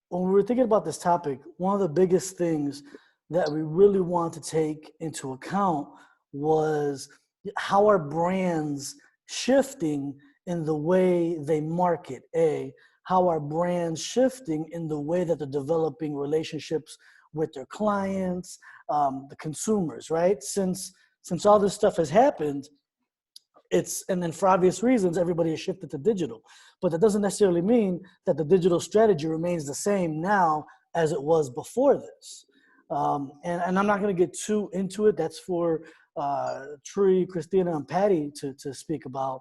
when we were thinking about this topic, one of the biggest things that we really want to take into account was how are brands shifting in the way they market, how are brands shifting in the way that they're developing relationships with their clients, the consumers, right? Since all this stuff has happened, and then for obvious reasons, everybody has shifted to digital. But that doesn't necessarily mean that the digital strategy remains the same now as it was before this. And I'm not going to get too into it. That's for Tree, Christina, and Patty to speak about.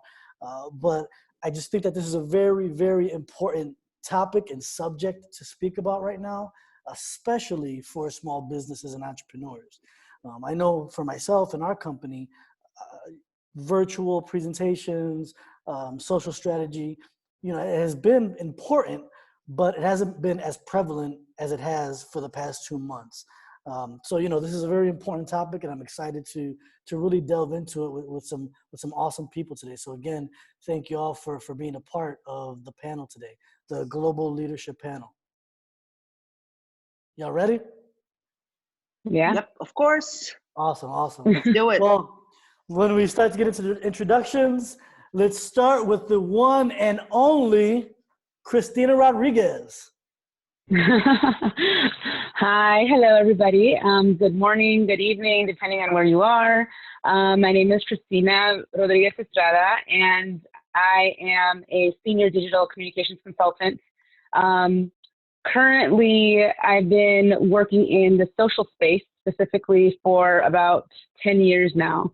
But I just think that this is a very, very important topic and subject to speak about right now, especially for small businesses and entrepreneurs. I know for myself and our company, virtual presentations, social strategy, it has been important, but it hasn't been as prevalent as it has for the past 2 months. So this is a very important topic, and I'm excited to really delve into it with some awesome people today. So again, thank you all for being a part of the panel today, the Global Leadership Panel. Y'all ready? Yeah. Yep, of course. Awesome. Let's do it. Well, when we start to get into the introductions, let's start with the one and only Christina Rodriguez. Hi, hello everybody. Good morning, good evening, depending on where you are. My name is Christina Rodriguez Estrada, and I am a senior digital communications consultant. Currently, I've been working in the social space specifically for about 10 years now.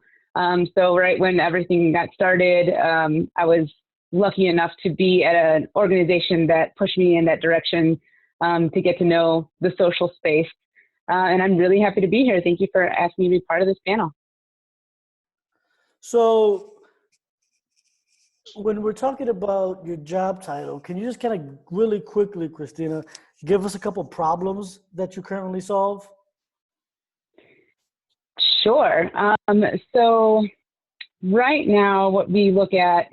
So right when everything got started, I was lucky enough to be at an organization that pushed me in that direction to get to know the social space. And I'm really happy to be here. Thank you for asking me to be part of this panel. So when we're talking about your job title, can you just kind of really quickly, Christina, give us a couple problems that you currently solve? Sure. So right now, what we look at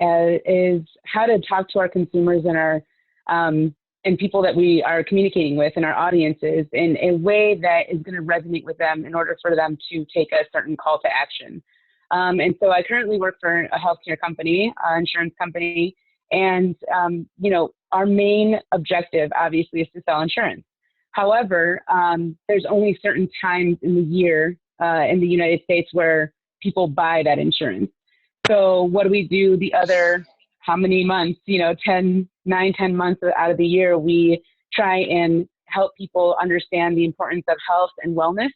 is how to talk to our consumers and our and people that we are communicating with and our audiences in a way that is going to resonate with them in order for them to take a certain call to action. And so I currently work for a healthcare company, insurance company, and our main objective obviously is to sell insurance. However, there's only certain times in the year in the United States where people buy that insurance. So what do we do the other, how many months, 10 months out of the year, we try and help people understand the importance of health and wellness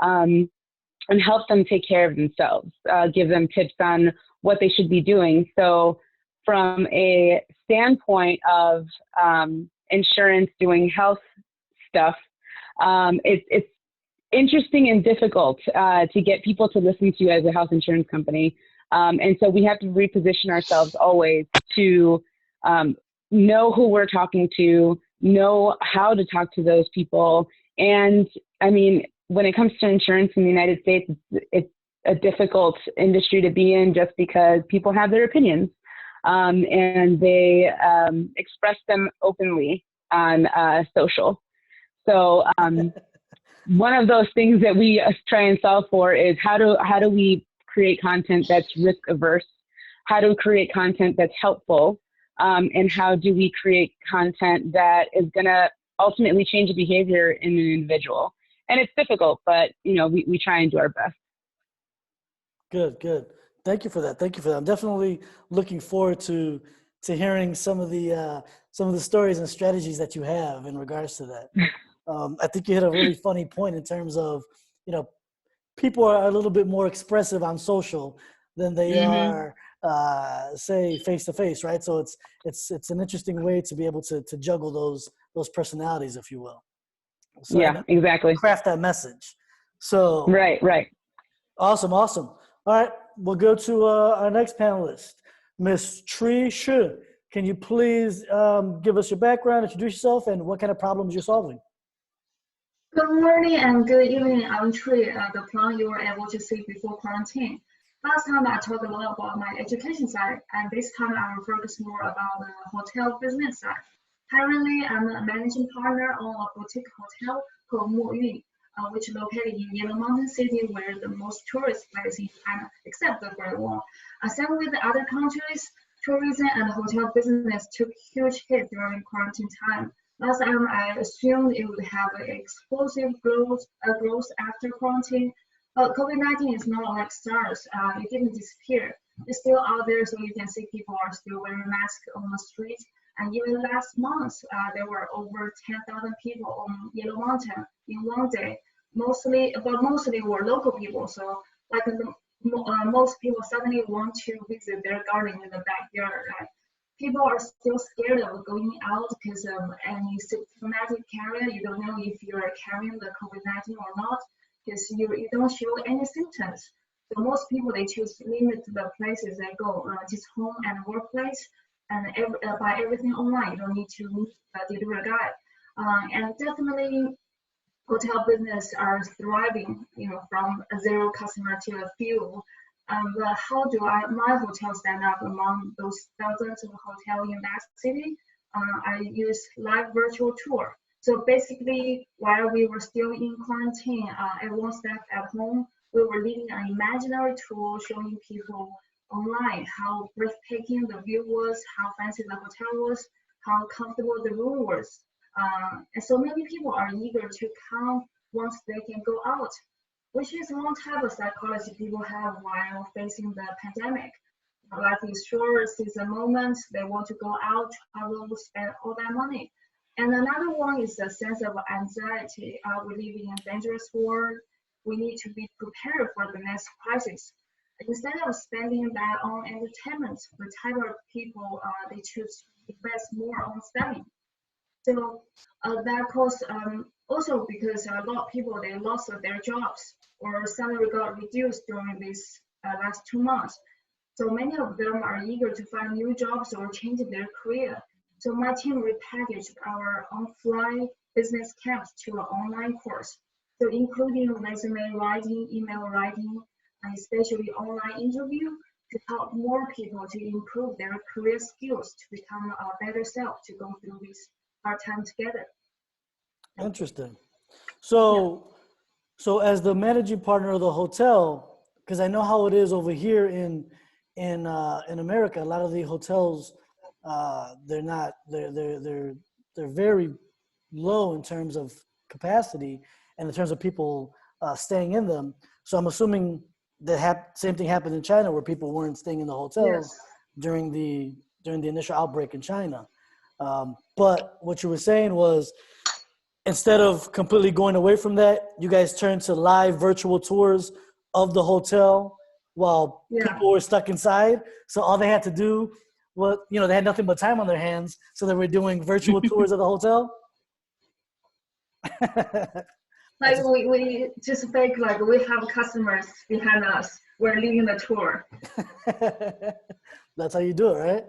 and help them take care of themselves, give them tips on what they should be doing. So from a standpoint of insurance doing health stuff, it's interesting and difficult to get people to listen to you as a health insurance company. And so we have to reposition ourselves always to know who we're talking to, know how to talk to those people. And I mean, when it comes to insurance in the United States, it's a difficult industry to be in just because people have their opinions and they express them openly on social. So one of those things that we try and solve for is how do we create content that's risk averse? How do we create content that's helpful? And how do we create content that is going to ultimately change the behavior in an individual? And it's difficult, but we try and do our best. Good. Thank you for that. I'm definitely looking forward to hearing some of the stories and strategies that you have in regards to that. I think you hit a really funny point in terms of, people are a little bit more expressive on social than they are, say, face to face, right? So it's an interesting way to be able to juggle those personalities, if you will. So yeah, exactly. Craft that message. So right. Awesome. All right, we'll go to our next panelist, Miss Tree Shi. Can you please give us your background, introduce yourself, and what kind of problems you're solving? Good morning and good evening. I'm Tree, the plan you were able to see before quarantine. Last time I talked a lot about my education side, and this time I will focus more about the hotel business side. Currently, I'm a managing partner on a boutique hotel called Moyu, which is located in Yellow Mountain City, where the most tourist place in China, except the Great Wall. Same with the other countries, tourism and hotel business took huge hit during quarantine time. Last time, I assumed it would have an explosive growth after quarantine, but COVID-19 is not like SARS. It didn't disappear. It's still out there, so you can see people are still wearing masks on the street. And even last month, there were over 10,000 people on Yellow Mountain in one day. Mostly were local people. So like most people suddenly want to visit their garden in the backyard. Right? People are still scared of going out because of any symptomatic carrier. You don't know if you are carrying the COVID-19 or not because you don't show any symptoms. So most people, they choose to limit the places they go, just home and workplace, and buy everything online. You don't need to meet the delivery guy. And definitely hotel business are thriving, from a zero customer to a few. But how do my hotel stand up among those thousands of hotels in that city? I use live virtual tour. So basically, while we were still in quarantine, everyone staff at home, we were leading an imaginary tour showing people online how breathtaking the view was, how fancy the hotel was, how comfortable the room was. And so many people are eager to come once they can go out, which is one type of psychology people have while facing the pandemic. Life is short, seize the moment, they want to go out, travel, spend all that money. And another one is the sense of anxiety. We live in a dangerous world. We need to be prepared for the next crisis. Instead of spending that on entertainment, the type of people they choose to invest more on studying. So that caused also because a lot of people they lost their jobs or salary got reduced during these last 2 months. So many of them are eager to find new jobs or change their career. So my team repackaged our on-fly business camps to an online course. So including resume writing, email writing, and especially online interview to help more people to improve their career skills to become a better self to go through this hard time together. Interesting. So as the managing partner of the hotel, because I know how it is over here in America, a lot of the hotels they're very low in terms of capacity and in terms of people staying in them. So I'm assuming the same thing happened in China where people weren't staying in the hotels Yes. during the initial outbreak in China. But what you were saying was, instead of completely going away from that, you guys turned to live virtual tours of the hotel while people were stuck inside. So all they had to do was, they had nothing but time on their hands. So they were doing virtual tours of the hotel. Like we just fake like we have customers behind us. We're leading the tour. That's how you do it, right?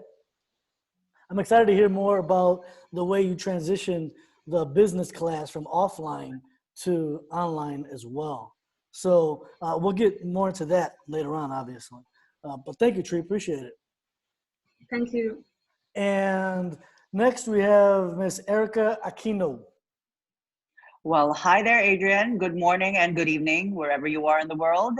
I'm excited to hear more about the way you transition the business class from offline to online as well. So we'll get more into that later on, obviously. But thank you, Tree. Appreciate it. Thank you. And next we have Miss Erica Aquino. Well, hi there, Adrian. Good morning and good evening, wherever you are in the world.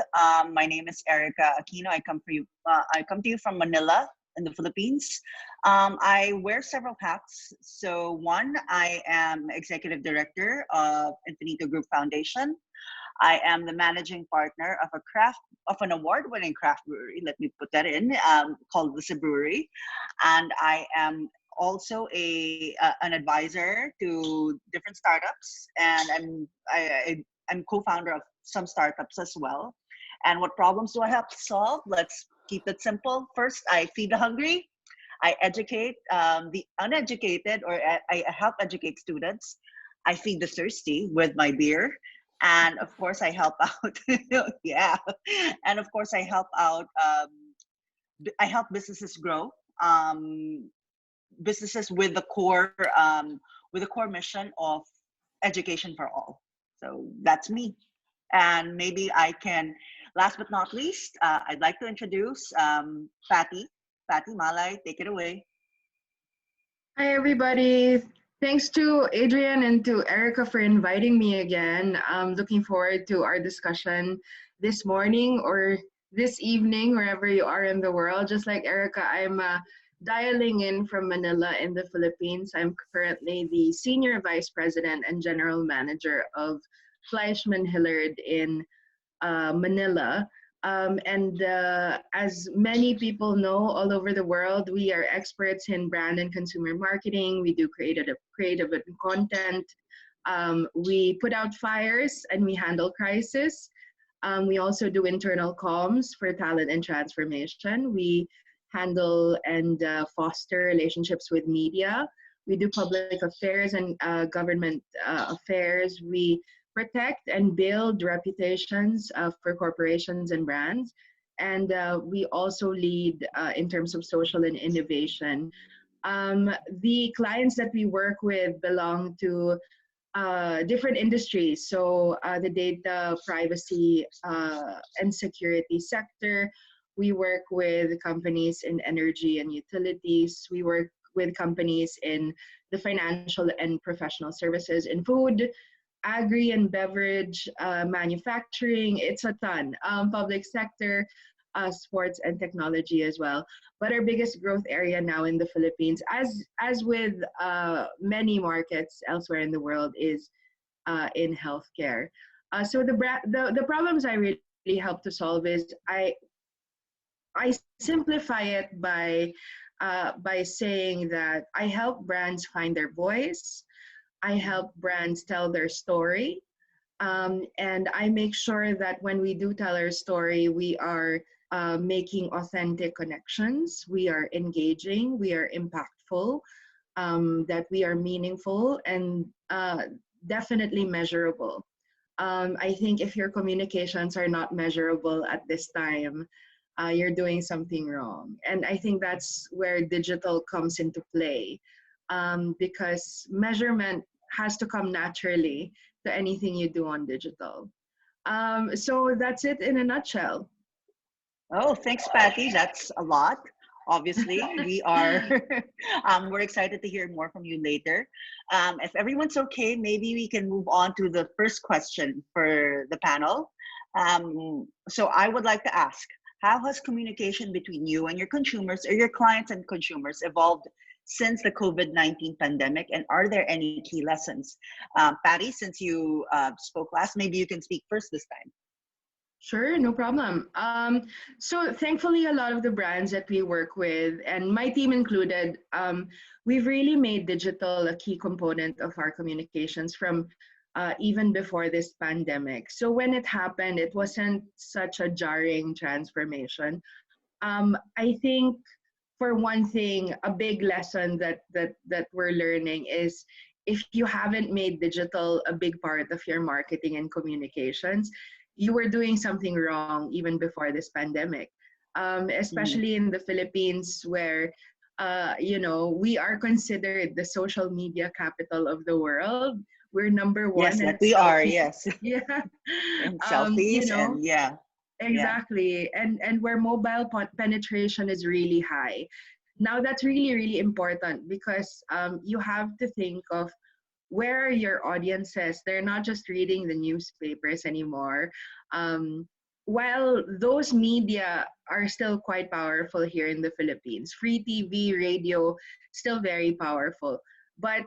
My name is Erica Aquino. I come to you from Manila in the Philippines. I wear several hats. So one, I am executive director of Infinito Group Foundation. I am the managing partner of an award-winning craft brewery. Let me put that in, called the Brewery, and I am also an advisor to different startups, and I'm co-founder of some startups as well. And what problems do I help solve? Let's keep it simple. First, I feed the hungry. I educate the uneducated, or I help educate students. I feed the thirsty with my beer. And of course, I help out. Yeah. And of course, I help out. I help businesses grow. Businesses with the core mission of education for all. So that's me. And maybe I can, last but not least, I'd like to introduce Patty Malay. Take it away. Hi, everybody. Thanks to Adrian and to Erica for inviting me again. I'm looking forward to our discussion this morning or this evening, wherever you are in the world. Just like Erica, I'm dialing in from Manila in the Philippines. I'm currently the Senior Vice President and General Manager of Fleischmann Hillard in Manila. And as many people know all over the world, we are experts in brand and consumer marketing. We do creative and content. We put out fires and we handle crisis. We also do internal comms for talent and transformation. We handle and foster relationships with media. We do public affairs and government affairs. We protect and build reputations for corporations and brands. And we also lead in terms of social and innovation. The clients that we work with belong to different industries. So the data privacy and security sector. We work with companies in energy and utilities. We work with companies in the financial and professional services, in food, agri and beverage, manufacturing. It's a ton. Public sector, sports and technology as well. But our biggest growth area now in the Philippines, as with many markets elsewhere in the world, is in healthcare. So the problems I really help to solve is I simplify it by saying that I help brands find their voice. I help brands tell their story. And I make sure that when we do tell our story, we are making authentic connections, we are engaging, we are impactful, that we are meaningful and definitely measurable. I think if your communications are not measurable at this time, you're doing something wrong. And I think that's where digital comes into play, because measurement has to come naturally to anything you do on digital. So that's it in a nutshell. Oh, thanks, Patty. That's a lot. Obviously, we are we're excited to hear more from you later. If everyone's okay, maybe we can move on to the first question for the panel. So I would like to ask, how has communication between you and your consumers, or your clients and consumers, evolved since the COVID-19 pandemic? And are there any key lessons? Patty, since you spoke last, maybe you can speak first this time. Sure, no problem. So thankfully, a lot of the brands that we work with, and my team included, we've really made digital a key component of our communications from even before this pandemic. So when it happened, it wasn't such a jarring transformation. I think, for one thing, a big lesson that we're learning is, if you haven't made digital a big part of your marketing and communications, you were doing something wrong even before this pandemic. Especially in the Philippines, where we are considered the social media capital of the world. We're number one Yes, in that we are. selfies. Yes, Yeah. and You selfies, know, and yeah, yeah. exactly. And where mobile penetration is really high. Now that's really, really important, because you have to think of where your audiences, they're not just reading the newspapers anymore. While those media are still quite powerful here in the Philippines, free TV, radio, still very powerful. But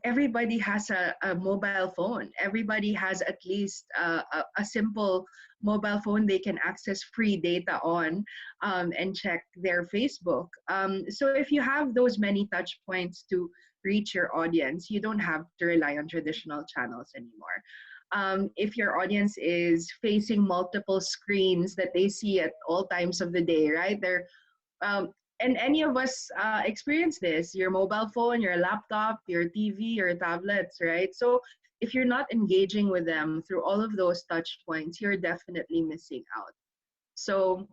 everybody has a mobile phone. Everybody has at least a simple mobile phone they can access free data on, and check their Facebook. So if you have those many touch points to reach your audience, you don't have to rely on traditional channels anymore. If your audience is facing multiple screens that they see at all times of the day, right? And any of us experience this: your mobile phone, your laptop, your TV, your tablets, right? So if you're not engaging with them through all of those touch points, you're definitely missing out. So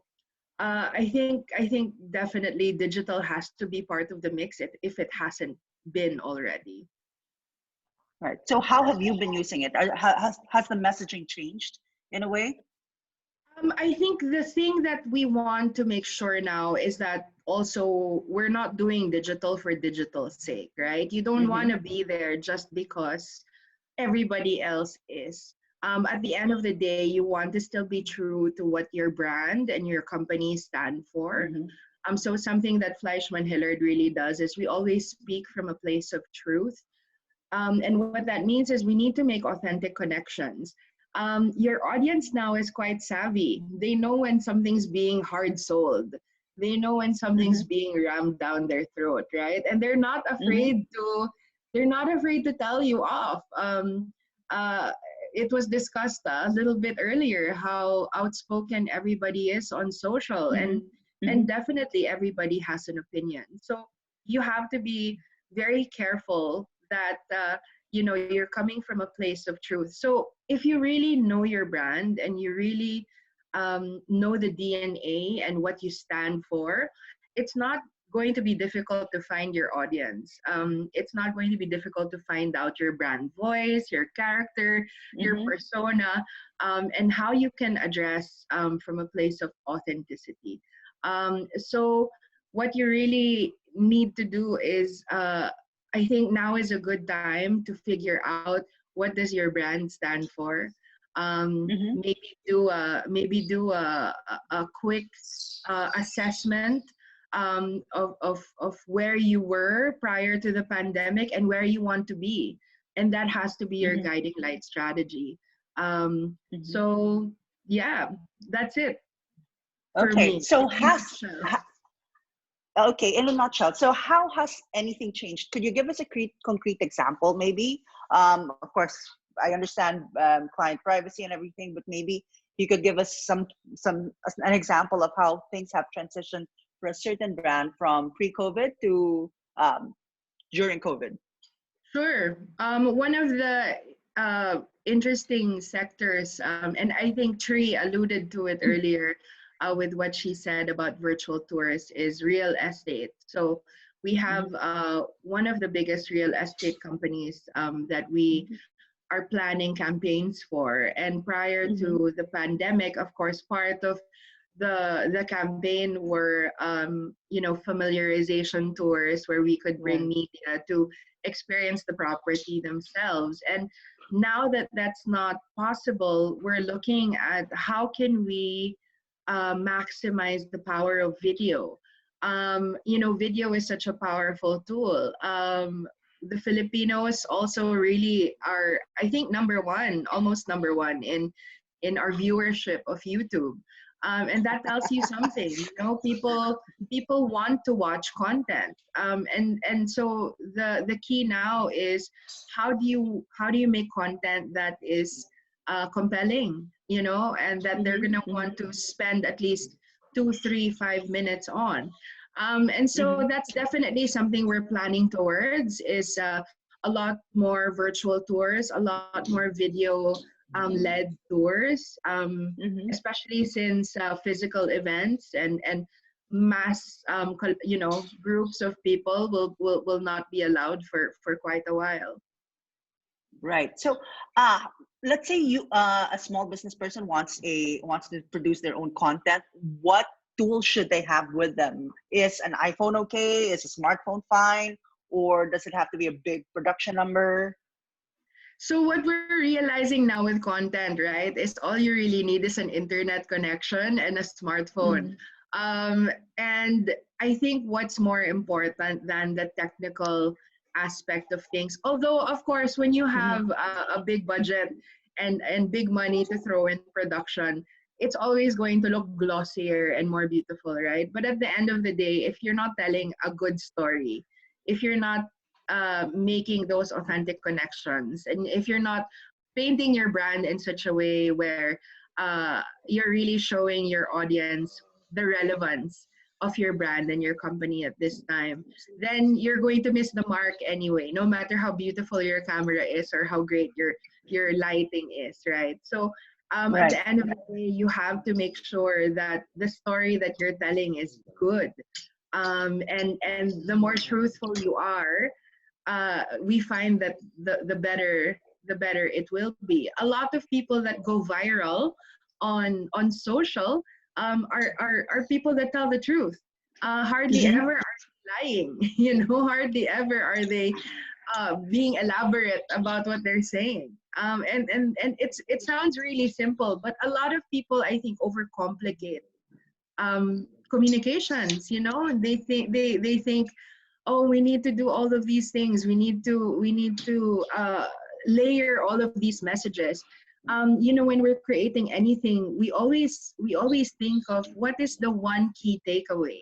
I think definitely digital has to be part of the mix, if it hasn't been already. Right. So how have you been using it? Has the messaging changed in a way? I think the thing that we want to make sure now is that also we're not doing digital for digital's sake, right? You don't want Mm-hmm. to be there just because everybody else is. At the end of the day, you want to still be true to what your brand and your company stand for. Mm-hmm. So something that Fleischman Hillard really does is we always speak from a place of truth. And what that means is we need to make authentic connections. Your audience now is quite savvy. They know when something's being hard sold. They know when something's Mm-hmm. being rammed down their throat, right? And they're not Mm-hmm. afraid to. They're not afraid to tell you off. It was discussed a little bit earlier how outspoken everybody is on social, Mm-hmm. and definitely everybody has an opinion. So you have to be very careful that you're coming from a place of truth. So if you really know your brand and you really know the DNA and what you stand for, it's not going to be difficult to find your audience. It's not going to be difficult to find out your brand voice, your character, your Mm-hmm. persona, and how you can address from a place of authenticity. So what you really need to do is I think now is a good time to figure out what does your brand stand for. Mm-hmm. Maybe do a quick assessment of where you were prior to the pandemic and where you want to be, and that has to be your Mm-hmm. guiding light strategy. Mm-hmm. So yeah, that's it for Okay, me so in a nutshell. okay, in a nutshell, so how has anything changed? Could you give us a concrete example, maybe? Of course, I understand client privacy and everything, but maybe you could give us some an example of how things have transitioned for a certain brand from pre-COVID to um, during COVID. Sure. One of the interesting sectors, and I think Tree alluded to it earlier with what she said about virtual tours, is real estate. So we have Mhm, one of the biggest real estate companies that we mhm, are planning campaigns for. And prior mhm, to the pandemic, of course, part of the campaign were familiarization tours where we could bring right. media to experience the property themselves. And now that that's not possible, we're looking at how can we maximize the power of video. Video is such a powerful tool. The Filipinos also really are, I think, number one, almost number one in our viewership of YouTube. And that tells you something. People want to watch content, and so the key now is how do you make content that is compelling, and that they're Mhm, gonna mhm, want to spend at least 2, 3, 5 minutes on. And so mhm, that's definitely something we're planning towards is a lot more virtual tours, a lot more video led tours, mhm. especially since physical events and mass groups of people will not be allowed for quite a while. Right. So, uh, let's say you, a small business person wants to produce their own content. What tools should they have with them? Is an iPhone okay? Is a smartphone fine? Or does it have to be a big production number? So what we're realizing now with content, right, is all you really need is an internet connection and a smartphone. Mm-hmm. And I think what's more important than the technical aspect of things, although of course when you Mm-hmm. have a big budget and big money to throw in production, it's always going to look glossier and more beautiful, right? But at the end of the day, if you're not telling a good story, if you're not making those authentic connections, and if you're not painting your brand in such a way where you're really showing your audience the relevance of your brand and your company at this time, then you're going to miss the mark anyway, no matter how beautiful your camera is or how great your lighting is, right? So at Right. the end of the day, you have to make sure that the story that you're telling is good. And the more truthful you are, we find that the better it will be. A lot of people that go viral on social are people that tell the truth. Hardly Mhm. ever are they lying, you know, hardly ever are they being elaborate about what they're saying. And it sounds really simple, but a lot of people, I think, overcomplicate communications. You know, they think, oh, we need to do all of these things. We need to layer all of these messages. You know, when we're creating anything, we always think of what is the one key takeaway.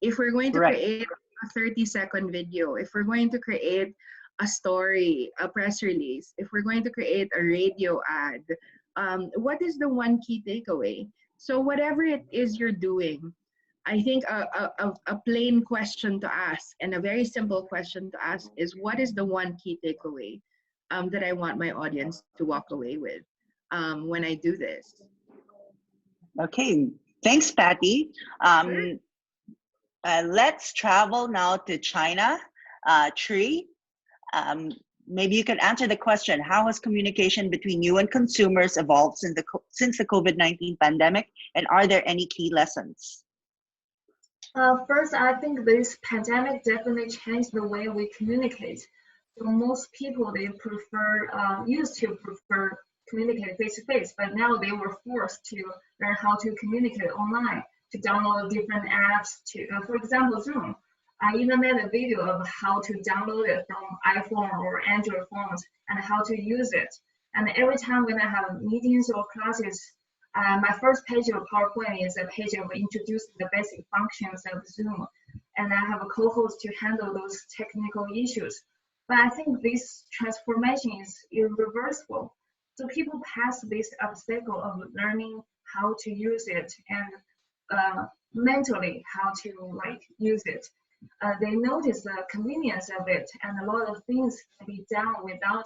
If we're going to Right. create a 30-second video, if we're going to create a story, a press release, if we're going to create a radio ad, what is the one key takeaway? So whatever it is you're doing, I think a plain question to ask and a very simple question to ask is, what is the one key takeaway that I want my audience to walk away with when I do this? Okay. Thanks, Patty. Sure. Let's travel now to China. Tree, um, maybe you could answer the question: how has communication between you and consumers evolved since the COVID-19 pandemic, and are there any key lessons? First, I think this pandemic definitely changed the way we communicate. So most people used to prefer communicate face to face, but now they were forced to learn how to communicate online, to download different apps. For example, Zoom. I even made a video of how to download it from iPhone or Android phones and how to use it. And every time when I have meetings or classes, my first page of PowerPoint is a page of introducing the basic functions of Zoom, and I have a co-host to handle those technical issues. But I think this transformation is irreversible. So people pass this obstacle of learning how to use it and mentally how to use it. They notice the convenience of it, and a lot of things can be done without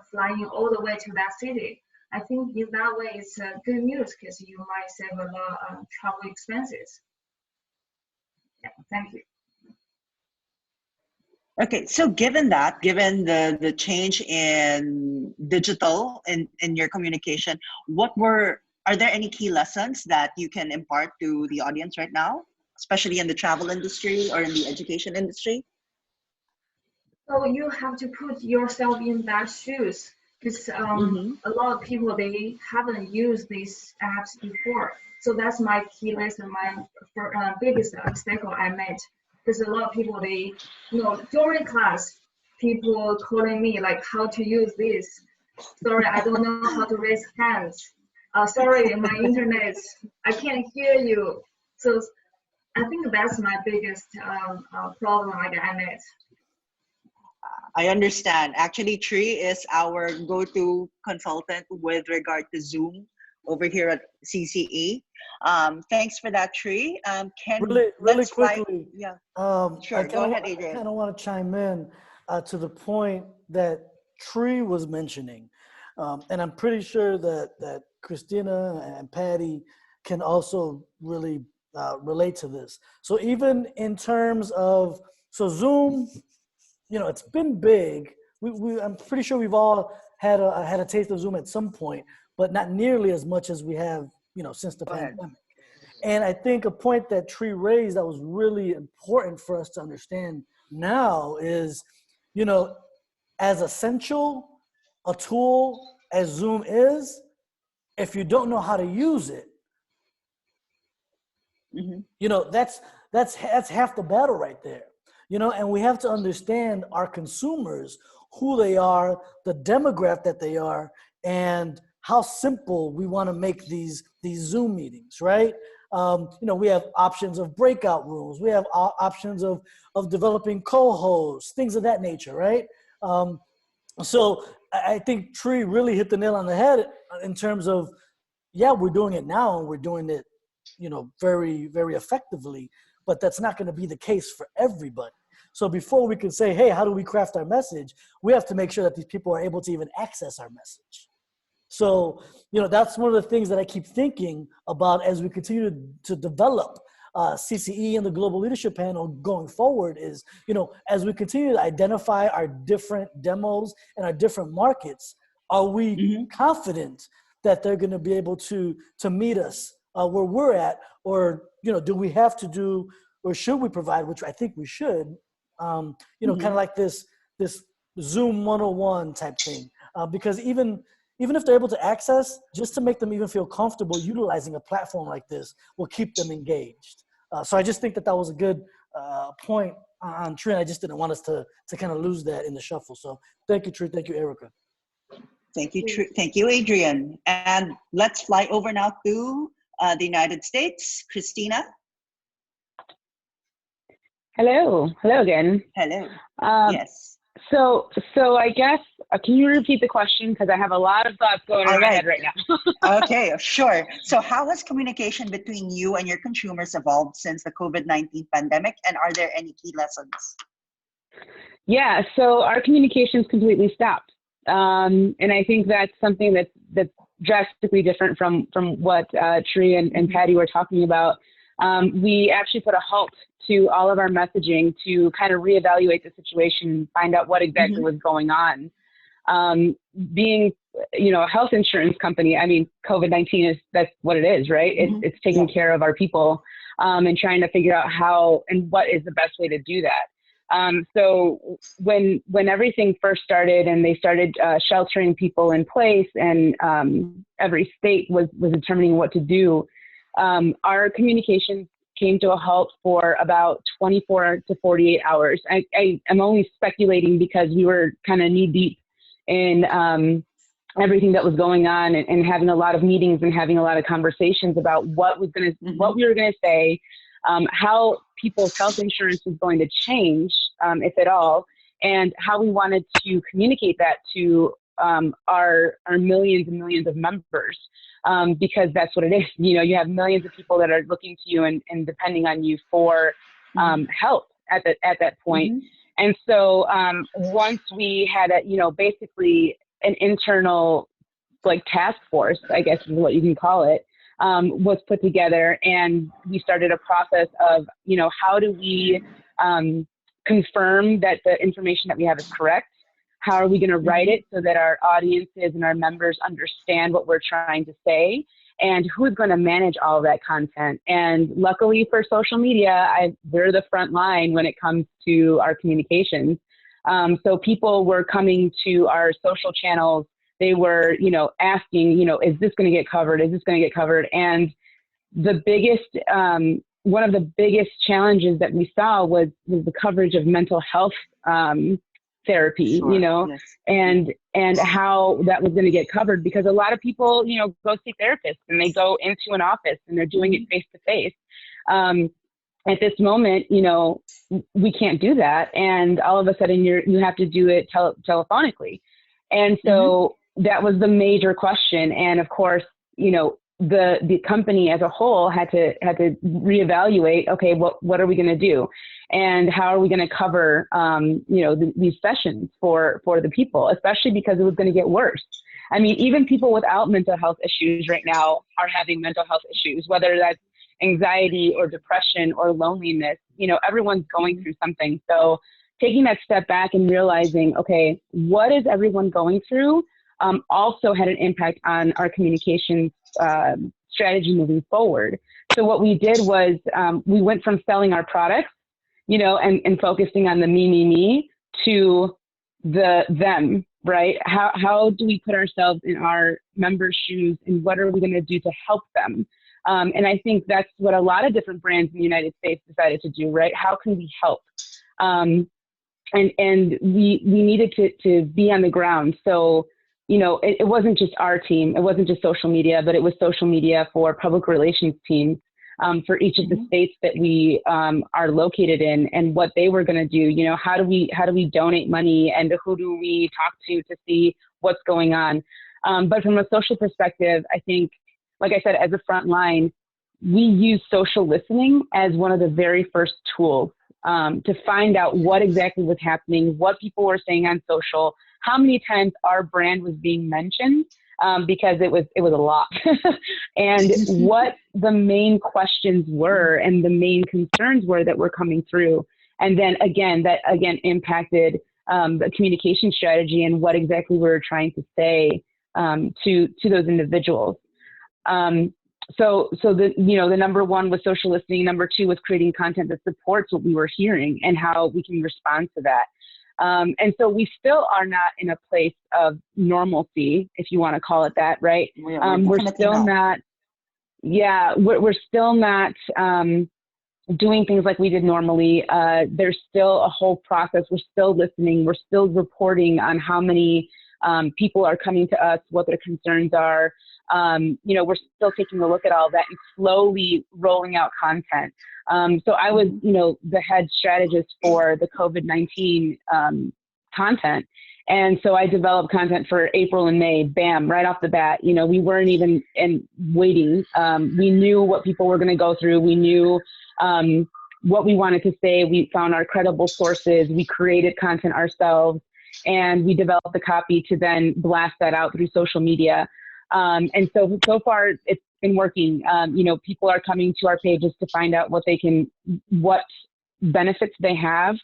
flying all the way to that city. I think in that way it's good news because you might save a lot of travel expenses. Yeah, thank you. Okay, so given the change in digital in your communication, are there any key lessons that you can impart to the audience right now, especially in the travel industry or in the education industry? So you have to put yourself in that shoes because Mm-hmm. a lot of people, they haven't used these apps before. So that's my key lesson, my biggest obstacle I met. Because a lot of people, during class, people calling me like how to use this. Sorry, I don't know how to raise hands. Sorry, my internet, I can't hear you. So I think that's my biggest problem I met. I understand. Actually, Tree is our go-to consultant with regard to Zoom over here at CCE. Thanks for that, Tree. Really Let's fly. quickly, Yeah, I sure. Go ahead, kind Adrian. of want to chime in to the point that Tree was mentioning, and I'm pretty sure that Christina and Patty can also really relate to this. So even in terms of Zoom, it's been big. I'm pretty sure we've all had a taste of Zoom at some point, but not nearly as much as we have, since the Go ahead. pandemic. And I think a point that Tree raised that was really important for us to understand now is, as essential a tool as Zoom is, if you don't know how to use it, Mm-hmm. that's half the battle right there. And we have to understand our consumers, who they are, the demographic that they are, and how simple we want to make these Zoom meetings, right? We have options of breakout rooms. We have options of developing co-hosts, things of that nature, right? So I think Tree really hit the nail on the head in terms of, yeah, we're doing it now and we're doing it, very, very effectively, but that's not going to be the case for everybody. So before we can say, hey, how do we craft our message? We have to make sure that these people are able to even access our message. So, that's one of the things that I keep thinking about as we continue to develop CCE and the Global Leadership Panel going forward is, as we continue to identify our different demos and our different markets, are we Mm-hmm. confident that they're going to be able to meet us where we're at, or do we have to do, or should we provide, which I think we should, kind of like this Zoom 101 type thing, because even if they're able to access, just to make them even feel comfortable utilizing a platform like this will keep them engaged. So I just think that was a good point on Tree, and I just didn't want us to kind of lose that in the shuffle. So thank you, Tree. Thank you, Erica. Thank you, Thank you, Adrian. And let's fly over now to the United States. Christina. Hello again. Hello. Yes. So I guess, can you repeat the question? Because I have a lot of thoughts going in my head right now. Okay, sure. So how has communication between you and your consumers evolved since the COVID-19 pandemic? And are there any key lessons? Yeah, so our communications completely stopped. And I think that's something that's drastically different from what Tree and Patty were talking about. We actually put a halt to all of our messaging to kind of reevaluate the situation, find out what exactly was going on. Being, a health insurance company, I mean, COVID-19 that's what it is, right? It's taking care of our people and trying to figure out how and what is the best way to do that. So when everything first started and they started sheltering people in place, and every state was determining what to do, our communications came to a halt for about 24 to 48 hours. I am only speculating because we were kind of knee deep in everything that was going on, and having a lot of meetings and having a lot of conversations about what we were going to say, how people's health insurance was going to change, if at all, and how we wanted to communicate that to our millions and millions of members. Because that's what it is. You have millions of people that are looking to you and depending on you for help at that point. And so once we had basically an internal task force, I guess is what you can call it, was put together, and we started a process of how do we confirm that the information that we have is correct. How are we going to write it so that our audiences and our members understand what we're trying to say, and who's going to manage all of that content? And luckily for social media, we're the front line when it comes to our communications. So people were coming to our social channels. They were, asking, is this going to get covered? Is this going to get covered? And the biggest, one of the biggest challenges that we saw was the coverage of mental health therapy, Yes. and how that was going to get covered, because a lot of people, go see therapists and they go into an office and they're doing it face to face. At this moment, we can't do that. And all of a sudden you have to do it telephonically. And so that was the major question. And of course, the company as a whole had to reevaluate, okay, what are we going to do? And how are we going to cover, these sessions for the people, especially because it was going to get worse. I mean, even people without mental health issues right now are having mental health issues, whether that's anxiety or depression or loneliness. Everyone's going through something. So taking that step back and realizing, okay, what is everyone going through, also had an impact on our communications strategy moving forward. So what we did was we went from selling our products, and focusing on the me, to the them, right? How do we put ourselves in our members' shoes, and what are we going to do to help them? And I think that's what a lot of different brands in the United States decided to do, right? How can we help? And we needed to be on the ground. So, it wasn't just our team. It wasn't just social media, but it was social media for public relations teams for each of the states that we are located in, and what they were going to do. How do we donate money, and who do we talk to see what's going on? But from a social perspective, I think, like I said, as a front line, we use social listening as one of the very first tools to find out what exactly was happening, what people were saying on social, how many times our brand was being mentioned, because it was a lot, and what the main questions were and the main concerns were that were coming through. And then that impacted the communication strategy and what exactly we were trying to say to those individuals. So the number one was social listening. Number two was creating content that supports what we were hearing and how we can respond to that. And so we still are not in a place of normalcy, if you want to call it that, right? We're still not. Yeah, we're still not doing things like we did normally. There's still a whole process. We're still listening. We're still reporting on how many people are coming to us, what their concerns are. We're still taking a look at all that and slowly rolling out content. So I was, the head strategist for the COVID-19 content. And so I developed content for April and May, bam, right off the bat. We weren't even waiting. We knew what people were going to go through. We knew what we wanted to say. We found our credible sources. We created content ourselves, and we developed the copy to then blast that out through social media. And so far it's been working. People are coming to our pages to find out what benefits they have,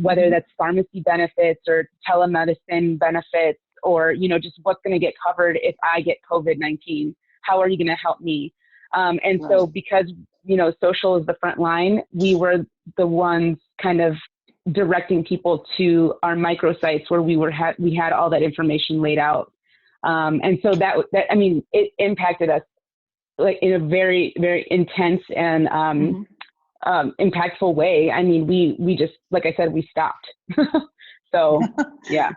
whether that's pharmacy benefits or telemedicine benefits, or, just what's going to get covered if I get COVID-19. How are you going to help me? So because, social is the front line, we were the ones kind of directing people to our microsites where we had all that information laid out. And so that it impacted us like in a very, very intense and impactful way. I mean, we just, like I said, we stopped. So, yeah.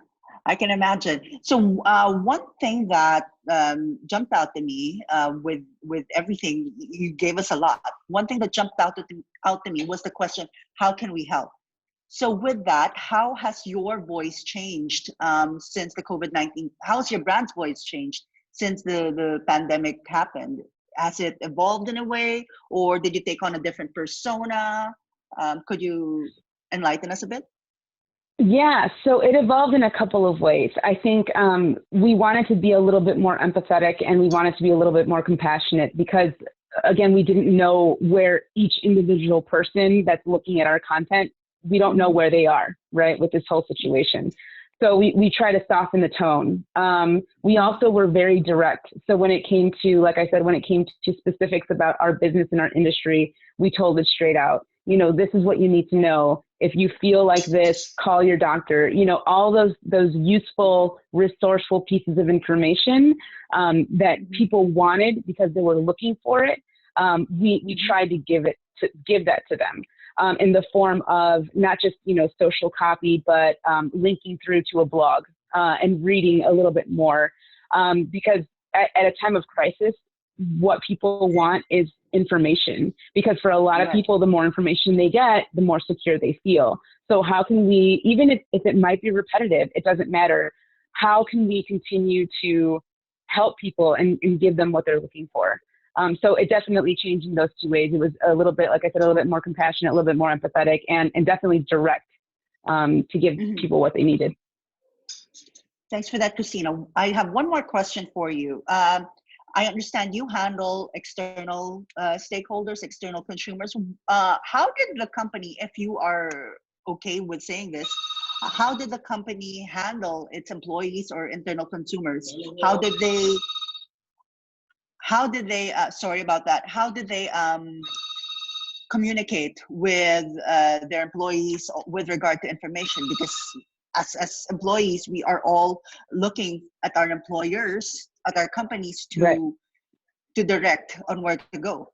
I can imagine. So one thing that jumped out to me with everything, you gave us a lot. One thing that jumped out to me was the question, how can we help? So with that, how has your voice changed since the COVID-19? How has your brand's voice changed since the pandemic happened? Has it evolved in a way, or did you take on a different persona? Could you enlighten us a bit? Yeah, so it evolved in a couple of ways. I think we wanted to be a little bit more empathetic, and we wanted to be a little bit more compassionate because, again, we didn't know where each individual person that's looking at our content, we don't know where they are, right, with this whole situation. So we try to soften the tone. We also were very direct. So when it came to, like I said, when it came to specifics about our business and our industry, we told it straight out. This is what you need to know. If you feel like this, call your doctor. All those useful, resourceful pieces of information that people wanted because they were looking for it. We tried to give that to them. In the form of not just, social copy, but linking through to a blog and reading a little bit more. Because at a time of crisis, what people want is information. Because for a lot of people, the more information they get, the more secure they feel. So how can we, even if it might be repetitive, it doesn't matter. How can we continue to help people and give them what they're looking for? So it definitely changed in those two ways. It was a little bit, like I said, a little bit more compassionate, a little bit more empathetic, and definitely direct to give people what they needed. Thanks for that, Christina. I have one more question for you. I understand you handle external stakeholders, external consumers. How did the company, if you are okay with saying this, how did the company handle its employees or internal consumers? How did they sorry about that, how did they communicate with their employees with regard to information? Because as employees, we are all looking at our employers, at our companies to direct on where to go.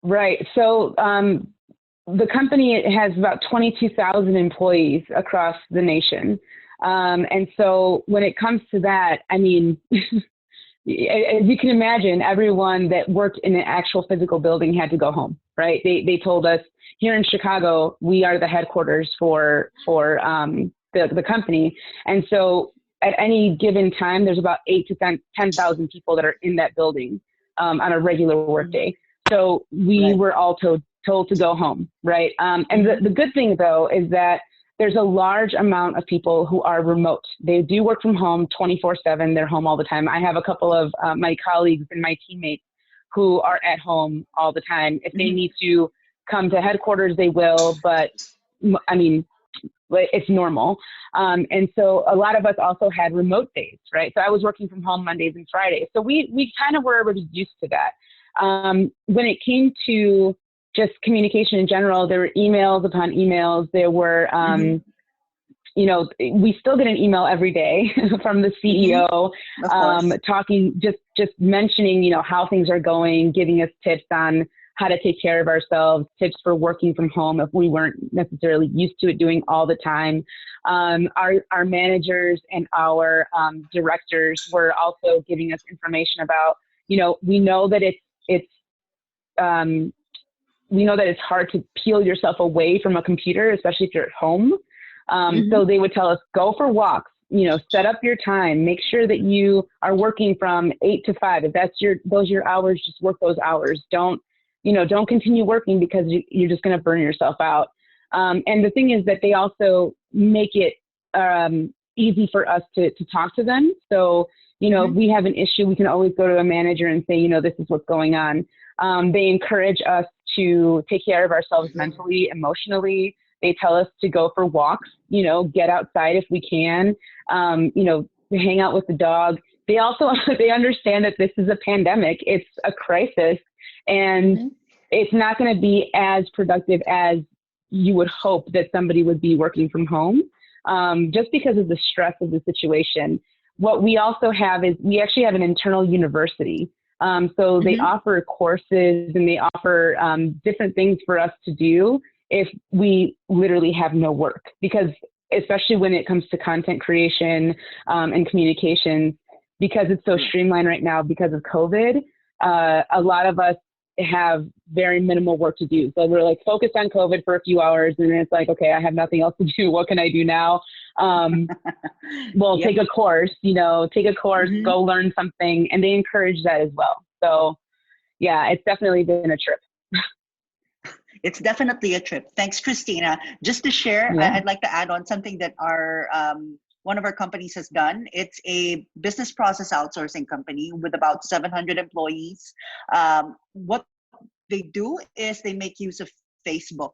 Right. So the company has about 22,000 employees across the nation. And so when it comes to that, I mean, as you can imagine, everyone that worked in an actual physical building had to go home, right? They told us, here in Chicago, we are the headquarters for the company. And so at any given time, there's about 8,000 to 10,000 people that are in that building on a regular workday. So we were all told to go home, right? And the good thing, though, is that there's a large amount of people who are remote. They do work from home 24/7. They're home all the time. I have a couple of my colleagues and my teammates who are at home all the time. If they need to come to headquarters, they will. But I mean, it's normal. And so a lot of us also had remote days, right? So I was working from home Mondays and Fridays. So we kind of were already used to that. When it came to just communication in general, there were emails upon emails. There were, you know, we still get an email every day from the CEO, talking, just mentioning, you know, how things are going, giving us tips on how to take care of ourselves, tips for working from home if we weren't necessarily used to it doing all the time. Our managers and our directors were also giving us information about, you know, we know that it's hard to peel yourself away from a computer, especially if you're at home. So they would tell us, go for walks, you know, set up your time, make sure that you are working from 8 to 5. If those are your hours, just work those hours. Don't continue working because you're just going to burn yourself out. And the thing is that they also make it easy for us to talk to them. So, you know, if we have an issue, we can always go to a manager and say, you know, this is what's going on. They encourage us to take care of ourselves mentally, emotionally. They tell us to go for walks, you know, get outside if we can, you know, hang out with the dog. They also, they understand that this is a pandemic. It's a crisis, and it's not going to be as productive as you would hope that somebody would be working from home, just because of the stress of the situation. What we also have is we actually have an internal university. So they offer courses and they offer different things for us to do if we literally have no work, because especially when it comes to content creation and communications, because it's so streamlined right now because of COVID, a lot of us have very minimal work to do. So we're like focused on COVID for a few hours, and then it's like, okay, I have nothing else to do. What can I do now? Well, take a course, go learn something. And they encourage that as well. So yeah, it's definitely been a trip. It's definitely a trip. Thanks, Christina. Just to share, I'd like to add on something that our one of our companies has done. It's a business process outsourcing company with about 700 employees. What they do is they make use of Facebook.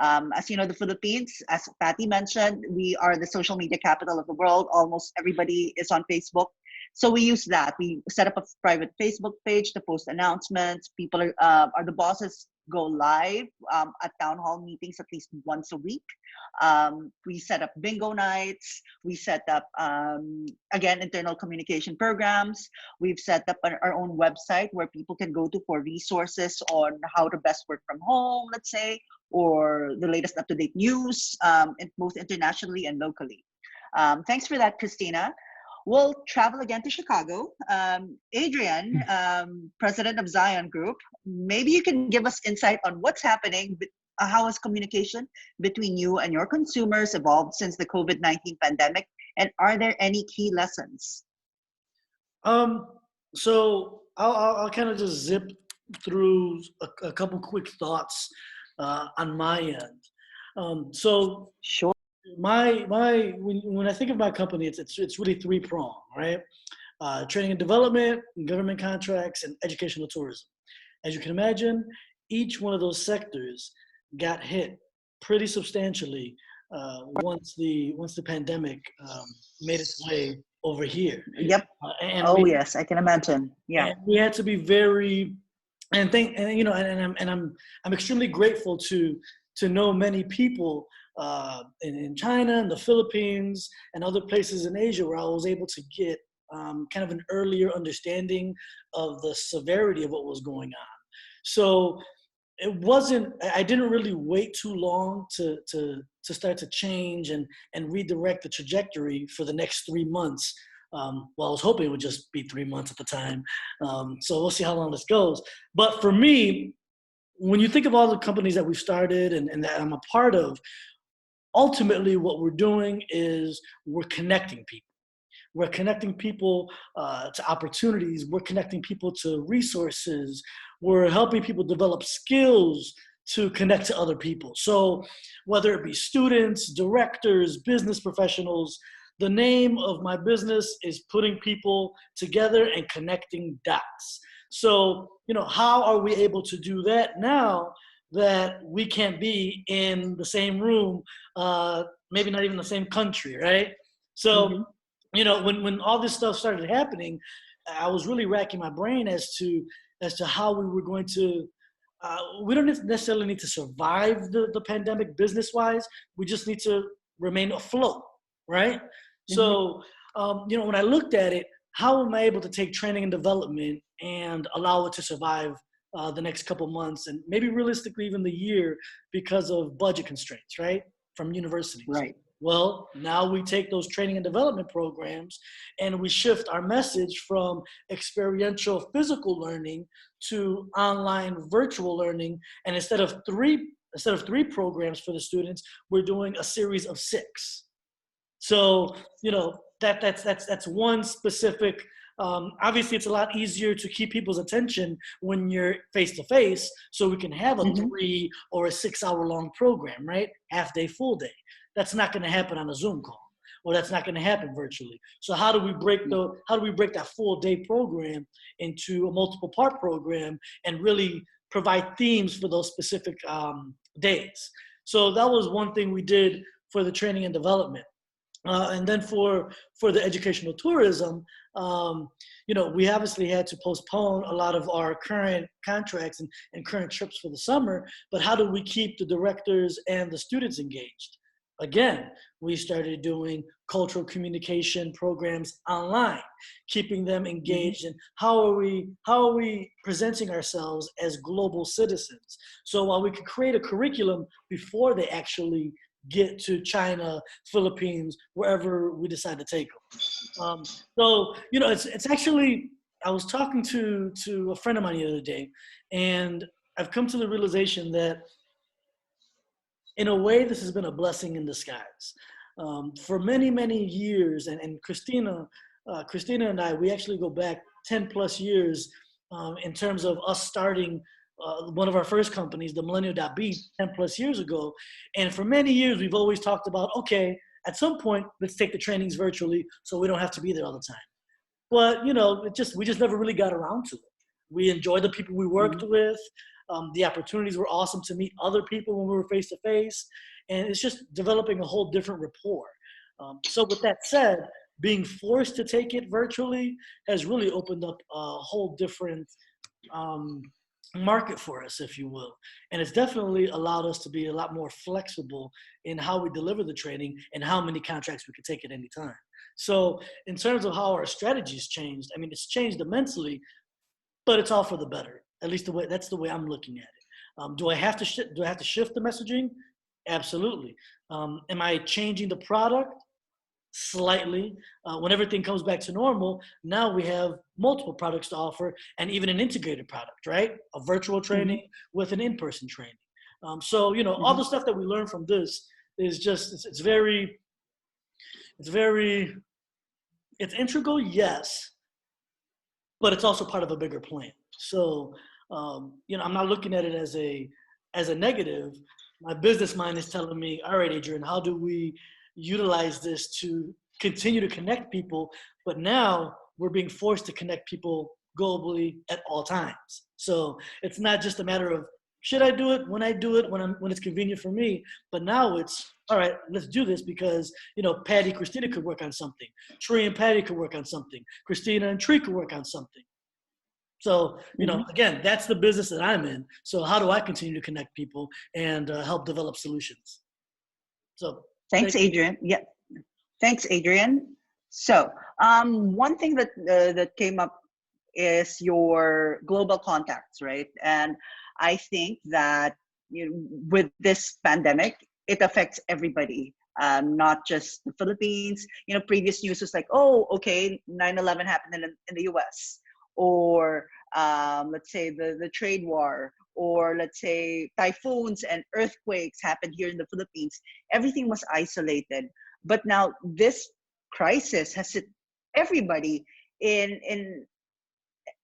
As you know, the Philippines, as Patty mentioned, we are the social media capital of the world. Almost everybody is on Facebook. So we use that. We set up a private Facebook page to post announcements. People are the bosses go live at town hall meetings at least once a week. We set up bingo nights. We set up, again, internal communication programs. We've set up our own website where people can go to for resources on how to best work from home, let's say, or the latest up-to-date news, both internationally and locally. Thanks for that, Christina. We'll travel again to Chicago. Adrian, president of Zion Group, maybe you can give us insight on what's happening. How has communication between you and your consumers evolved since the COVID-19 pandemic? And are there any key lessons? So I'll kind of just zip through a couple quick thoughts on my end. So sure. When I think of my company, it's really three-pronged, right? Training and development, government contracts, and educational tourism. As you can imagine, each one of those sectors got hit pretty substantially once the pandemic made its way over here. Yep. Yes, I can imagine. Yeah. And we had to be very, I'm extremely grateful to know many people in China and the Philippines and other places in Asia where I was able to get kind of an earlier understanding of the severity of what was going on. So I didn't really wait too long to start to change and redirect the trajectory for the next 3 months. Well, I was hoping it would just be 3 months at the time. So we'll see how long this goes. But for me, when you think of all the companies that we've started and that I'm a part of, ultimately what we're doing is we're connecting people. We're connecting people to opportunities. We're connecting people to resources. We're helping people develop skills to connect to other people. So whether it be students, directors, business professionals, the name of my business is putting people together and connecting dots. So, how are we able to do that now that we can't be in the same room maybe not even the same country, right? So, when all this stuff started happening, I was really racking my brain as to how we were going to. We don't necessarily need to survive the pandemic business wise. We just need to remain afloat, right? So, when I looked at it, how am I able to take training and development and allow it to survive the next couple months and maybe realistically even the year because of budget constraints, right? From universities. Right. Well, now we take those training and development programs and we shift our message from experiential physical learning to online virtual learning. And instead of three programs for the students, we're doing a series of 6. So, that's one specific. Obviously, it's a lot easier to keep people's attention when you're face to face. So we can have a 3 or a 6 hour long program, right? Half day, full day. That's not going to happen on a Zoom call, or that's not going to happen virtually. So how do we break that full day program into a multiple part program and really provide themes for those specific days? So that was one thing we did for the training and development. And then for the educational tourism, we obviously had to postpone a lot of our current contracts and current trips for the summer, but how do we keep the directors and the students engaged? Again, we started doing cultural communication programs online, keeping them engaged, and how are we presenting ourselves as global citizens? So while we could create a curriculum before they actually get to China, Philippines, wherever we decide to take them. It's actually, I was talking to a friend of mine the other day, and I've come to the realization that in a way, this has been a blessing in disguise. For many, many years, and Christina and I, we actually go back 10 plus years in terms of us starting one of our first companies, the Millennial.B, 10 plus years ago. And for many years, we've always talked about, okay, at some point, let's take the trainings virtually so we don't have to be there all the time. But, we just never really got around to it. We enjoyed the people we worked with. The opportunities were awesome to meet other people when we were face to face. And it's just developing a whole different rapport. So with that said, being forced to take it virtually has really opened up a whole different market for us, if you will. And it's definitely allowed us to be a lot more flexible in how we deliver the training and how many contracts we can take at any time. So in terms of how our strategy's changed, I mean, it's changed immensely, but it's all for the better. At least that's the way I'm looking at it. Do I have to shift the messaging? Absolutely. Am I changing the product? Slightly. When everything comes back to normal, now we have multiple products to offer and even an integrated product, right? A virtual training with an in-person training. All the stuff that we learned from this is just, it's integral, yes, but it's also part of a bigger plan. So, I'm not looking at it as a negative. My business mind is telling me, all right, Adrian, how do we utilize this to continue to connect people? But now we're being forced to connect people globally at all times. So it's not just a matter of, should I do it, when I do it, when it's convenient for me, but now it's, all right, let's do this because, Patty, Christina could work on something. Tree and Patty could work on something. Christina and Tree could work on something. So, again, that's the business that I'm in. So how do I continue to connect people and help develop solutions? So thanks, Adrian. Yeah, thanks, Adrian. So one thing that came up is your global contacts, right? And I think that with this pandemic, it affects everybody, not just the Philippines. Previous news was like, oh, okay, 9/11 happened in the US. Or let's say the trade war, or let's say typhoons and earthquakes happened here in the Philippines. Everything was isolated. But now this crisis has hit everybody in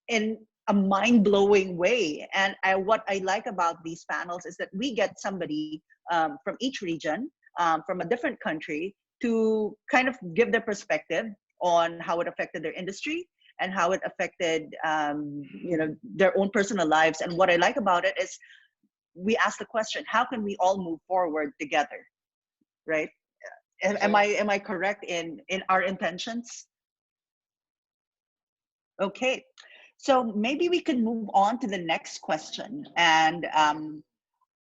a mind-blowing way. And what I like about these panels is that we get somebody from each region, from a different country, to kind of give their perspective on how it affected their industry and how it affected their own personal lives. And what I like about it is we ask the question, how can we all move forward together, right? Am I correct in our intentions? Okay, so maybe we can move on to the next question. And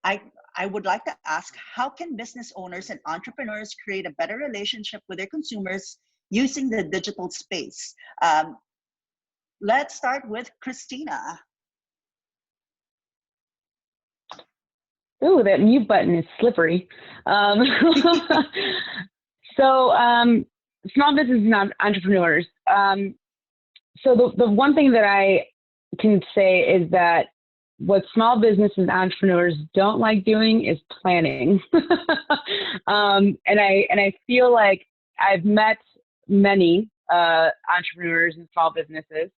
I I would like to ask, how can business owners and entrepreneurs create a better relationship with their consumers using the digital space? Let's start with Christina. Ooh, that mute button is slippery. So small business and entrepreneurs. So the one thing that I can say is that what small business and entrepreneurs don't like doing is planning. And I feel like I've met many entrepreneurs and small businesses,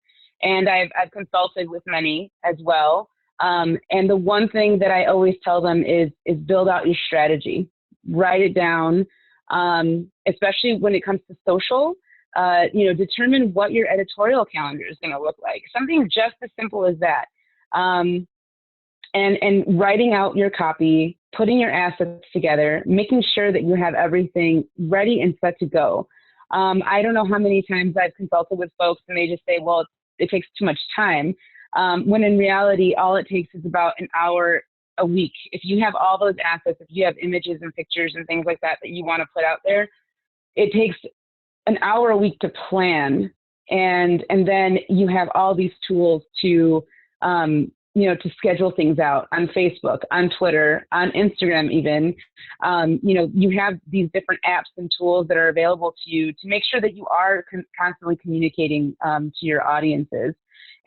and I've consulted with many as well. And the one thing that I always tell them is build out your strategy, write it down, especially when it comes to social. Determine what your editorial calendar is going to look like. Something just as simple as that. And writing out your copy, putting your assets together, making sure that you have everything ready and set to go. I don't know how many times I've consulted with folks and they just say, well, it takes too much time. When in reality, all it takes is about an hour a week. If you have all those assets, if you have images and pictures and things like that you want to put out there, it takes an hour a week to plan. And then you have all these tools to, to schedule things out on Facebook, on Twitter, on Instagram even. You have these different apps and tools that are available to you to make sure that you are constantly communicating to your audiences.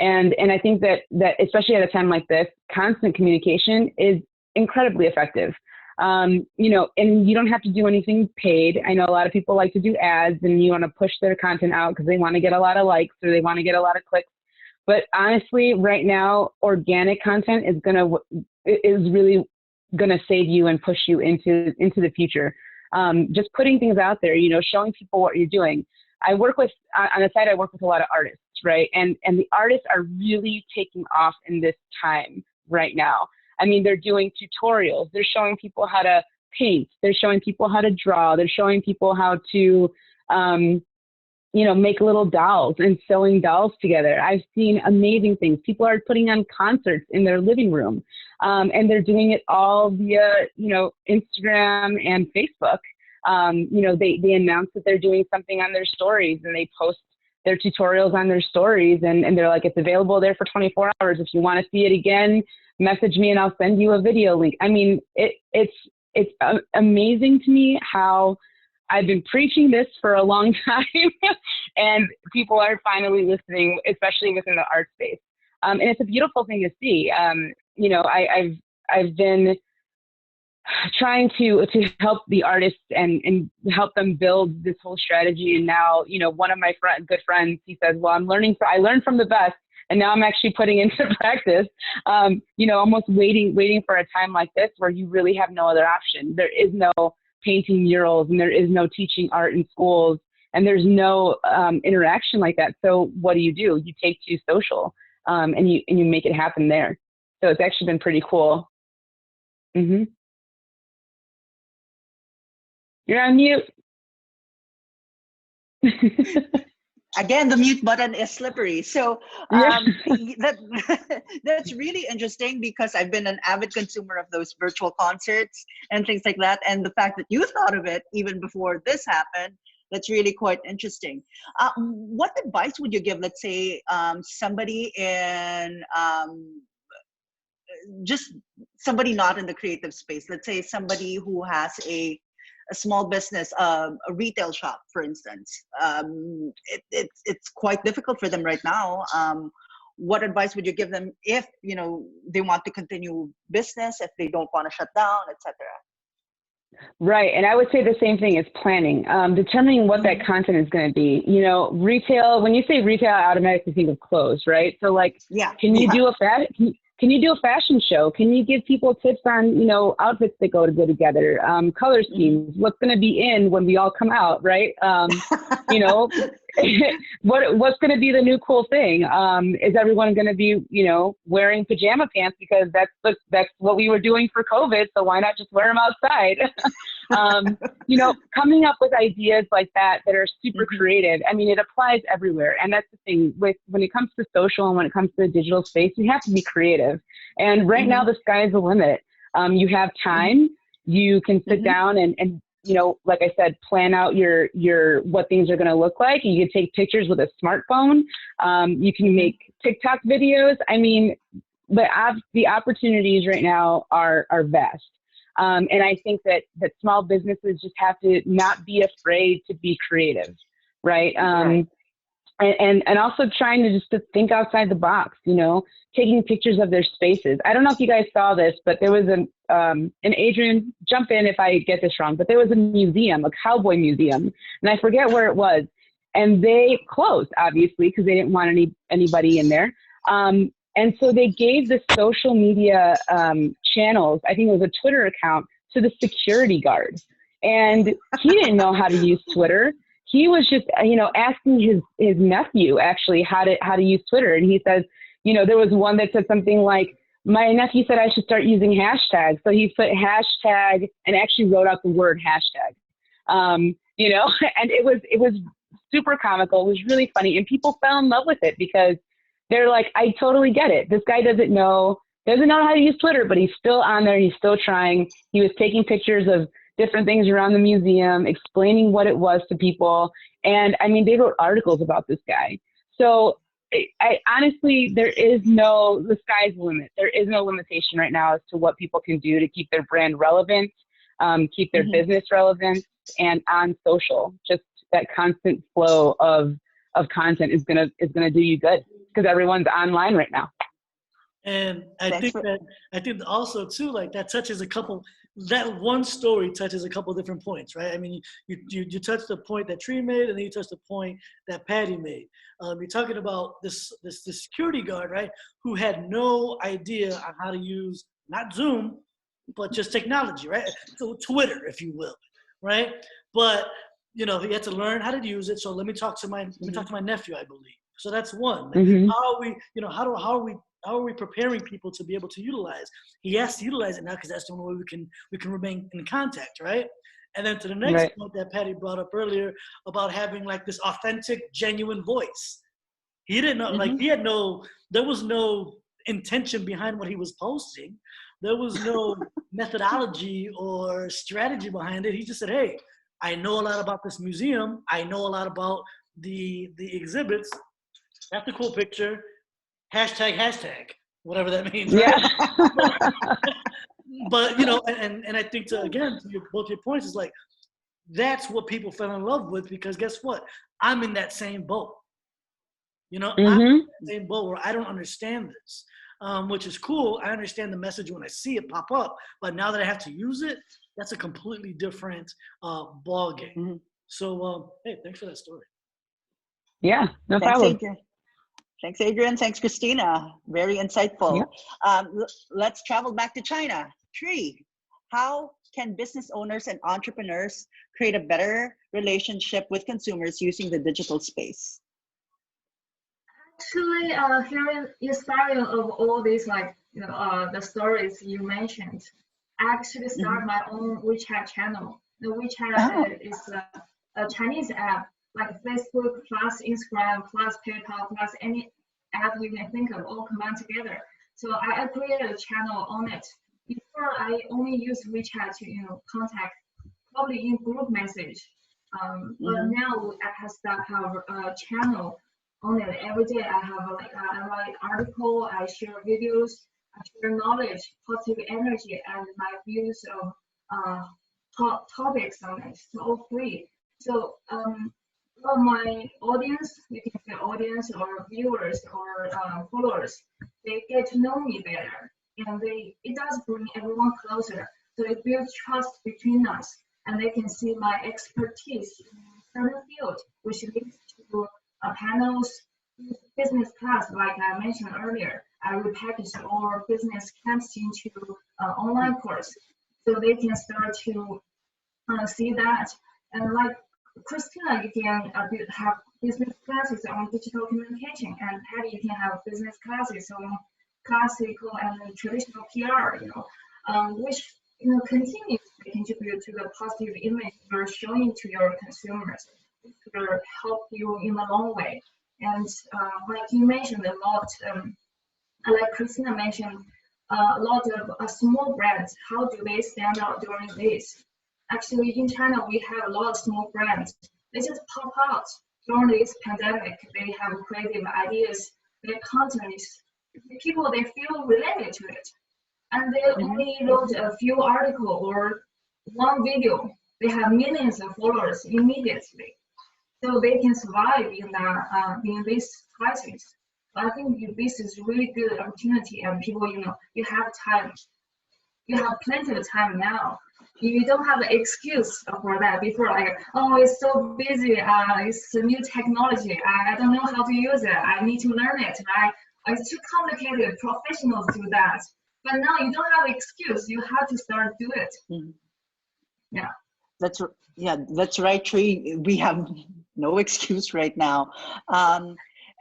And I think that especially at a time like this, constant communication is incredibly effective. And you don't have to do anything paid. I know a lot of people like to do ads and you want to push their content out because they want to get a lot of likes or they want to get a lot of clicks. But honestly, right now, organic content is really gonna save you and push you into the future. Just putting things out there, showing people what you're doing. I work with on the side. I work with a lot of artists, right? And the artists are really taking off in this time right now. I mean, they're doing tutorials. They're showing people how to paint. They're showing people how to draw. They're showing people how to, make little dolls and sewing dolls together. I've seen amazing things. People are putting on concerts in their living room, and they're doing it all via, Instagram and Facebook. They announce that they're doing something on their stories and they post their tutorials on their stories and they're like, it's available there for 24 hours. If you want to see it again, message me and I'll send you a video link. I mean, it's amazing to me how I've been preaching this for a long time and people are finally listening, especially within the art space. And it's a beautiful thing to see. I've been trying to help the artists and help them build this whole strategy. And now, one of my good friends, he says, well, I learned from the best. And now I'm actually putting into practice, almost waiting for a time like this where you really have no other option. There is no painting murals and there is no teaching art in schools and there's no interaction like that. So what do? You take to social and you make it happen there. So it's actually been pretty cool. Mm-hmm. You're on mute. Again, the mute button is slippery. So that's really interesting because I've been an avid consumer of those virtual concerts and things like that. And the fact that you thought of it even before this happened, that's really quite interesting. What advice would you give, let's say, somebody in just somebody not in the creative space, let's say somebody who has a small business, a retail shop, for instance. It's quite difficult for them right now. What advice would you give them if they want to continue business, if they don't want to shut down, etc.? Right, and I would say the same thing as planning, determining what that content is going to be. Retail. When you say retail, I automatically think of clothes, right? So, can you do Can you do a fashion show? Can you give people tips on, outfits that go together, color schemes, what's going to be in when we all come out, right? what's going to be the new cool thing? Is everyone going to be, wearing pajama pants because that's what we were doing for COVID? So why not just wear them outside? Coming up with ideas like that are super creative. I mean, it applies everywhere. And that's the thing when it comes to social and when it comes to the digital space, you have to be creative. And right now the sky is the limit. You have time, you can sit down and like I said, plan out your what things are going to look like. You can take pictures with a smartphone. You can make TikTok videos. I mean, the opportunities right now are vast. And I think that small businesses just have to not be afraid to be creative, right? And also trying to think outside the box, taking pictures of their spaces. I don't know if you guys saw this, but there was and Adrian, jump in if I get this wrong, but there was a museum, a cowboy museum, and I forget where it was. And they closed, obviously, because they didn't want anybody in there. And so they gave the social media channels, I think it was a Twitter account, to the security guard. And he didn't know how to use Twitter. He was just, asking his nephew actually how to use Twitter. And he says, there was one that said something like, my nephew said I should start using hashtags. So he put hashtag and actually wrote out the word hashtag, and it was super comical. It was really funny. And people fell in love with it because they're like, I totally get it. This guy doesn't know how to use Twitter, but he's still on there. He's still trying. He was taking pictures of different things around the museum, explaining what it was to people. And I mean, they wrote articles about this guy. So I honestly, the sky's the limit. There is no limitation right now as to what people can do to keep their brand relevant, keep their business relevant, and on social. Just that constant flow of content is gonna do you good because everyone's online right now. And I think also too, like that one story touches a couple different points, right? I mean, you touched the point that Tree made, and then you touched the point that Patty made. You're talking about this security guard, right, who had no idea on how to use not Zoom, but just technology, right? So Twitter, if you will, right? But he had to learn how to use it. So let me talk to my nephew, I believe. So that's one. How are we, how are we preparing people to be able to utilize? He has to utilize it now because that's the only way we can remain in contact, right? And then to the next point that Patty brought up earlier about having like this authentic, genuine voice. He didn't know, there was no intention behind what he was posting. There was no methodology or strategy behind it. He just said, hey, I know a lot about this museum. I know a lot about the exhibits. That's a cool picture. Hashtag, whatever that means. Right? Yeah. But and I think to both your points is like, that's what people fell in love with because guess what? I'm in that same boat. I'm in that same boat where I don't understand this, which is cool. I understand the message when I see it pop up, but now that I have to use it, that's a completely different ball game. So, hey, thanks for that story. Yeah, no problem. Thanks, Adrian. Thanks, Christina. Very insightful. Yeah. Let's travel back to China. Tree, how can business owners and entrepreneurs create a better relationship with consumers using the digital space? Actually, hearing inspiring of all these, the stories you mentioned, I actually started my own WeChat channel. The WeChat is a Chinese app, like Facebook plus Instagram plus PayPal plus any app you can think of, all combined together. So I created a channel on it. Before I only used WeChat to contact, probably in group message. But now I have a channel on it. Every day I have I write article, I share videos, I share knowledge, positive energy, and my views of topics on it. So all free. So for my audience, you can say audience or viewers or followers, they get to know me better, and it does bring everyone closer. So it builds trust between us, and they can see my expertise in a certain field, which leads to panels, business class, like I mentioned earlier. I repackaged all business camps into online course, so they can start to see that. And like Christina, you can have business classes on digital communication, and Patty, you can have business classes on classical and traditional PR, which continues to contribute to the positive image you're showing to your consumers. It will help you in the long way. And like you mentioned a lot, like Christina mentioned, a lot of small brands, how do they stand out during this? Actually, in China, we have a lot of small brands. They just pop out during this pandemic. They have creative ideas. Their content is, people, they feel related to it. And they only wrote a few articles or one video. They have millions of followers immediately. So they can survive in this crisis. I think this is really good opportunity, and people, you have time. You have plenty of time now. You don't have an excuse for that. Before, like, oh, it's so busy. It's a new technology. I don't know how to use it. I need to learn it. Right? It's too complicated. Professionals do that. But now you don't have an excuse. You have to start do it. Yeah. That's right, Tree. We have no excuse right now.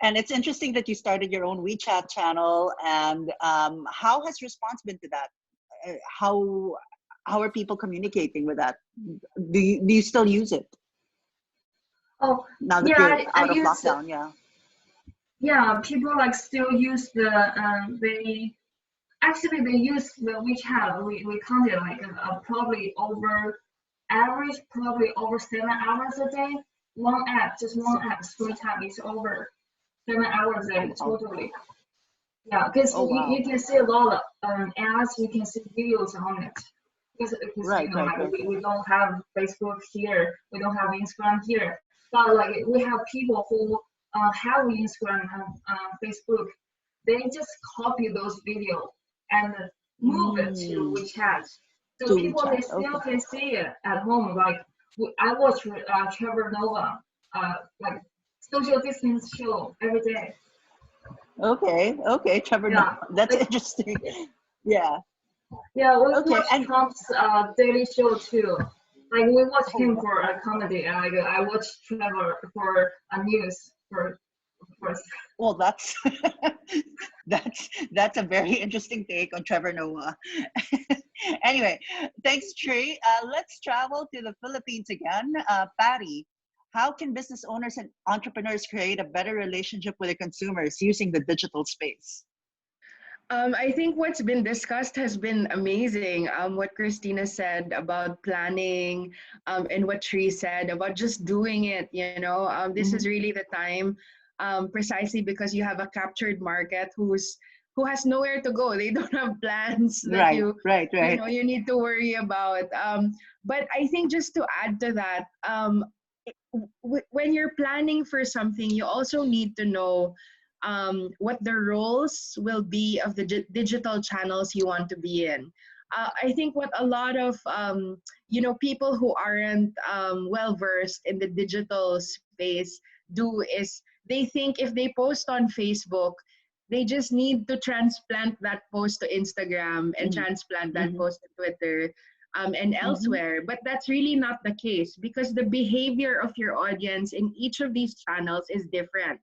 And it's interesting that you started your own WeChat channel. And how has response been to that? How are people communicating with that? Do you still use it? Oh, now that you're out of lockdown, yeah. Yeah, people like still use they use the WeChat. We counted like probably average probably over 7 hours a day. Just one app, screen time is over 7 hours a day totally. Yeah, because you can see a lot of ads, you can see videos on it. Because we don't have Facebook here, we don't have Instagram here. But like we have people who have Instagram and Facebook, they just copy those videos and move it to WeChat. So people they still can see it at home. Like I watch Trevor Noah like social distance show every day. Okay, Trevor Noah. That's interesting. Yeah. Yeah, we watch Trump's daily show too. Like we watch him for a comedy, and like I watch Trevor for a news for. Well, that's that's a very interesting take on Trevor Noah. Anyway, thanks, Trey. Let's travel to the Philippines again. Patty, how can business owners and entrepreneurs create a better relationship with the consumers using the digital space? I think what's been discussed has been amazing. What Christina said about planning, and what Tree said about just doing it. This is really the time, precisely because you have a captured market who has nowhere to go. They don't have plans that you need to worry about. But I think just to add to that, when you're planning for something, you also need to know what the roles will be of the digital channels you want to be in. I think what a lot of people who aren't well versed in the digital space do is they think if they post on Facebook, they just need to transplant that post to Instagram and transplant that post to Twitter and elsewhere. But that's really not the case, because the behavior of your audience in each of these channels is different.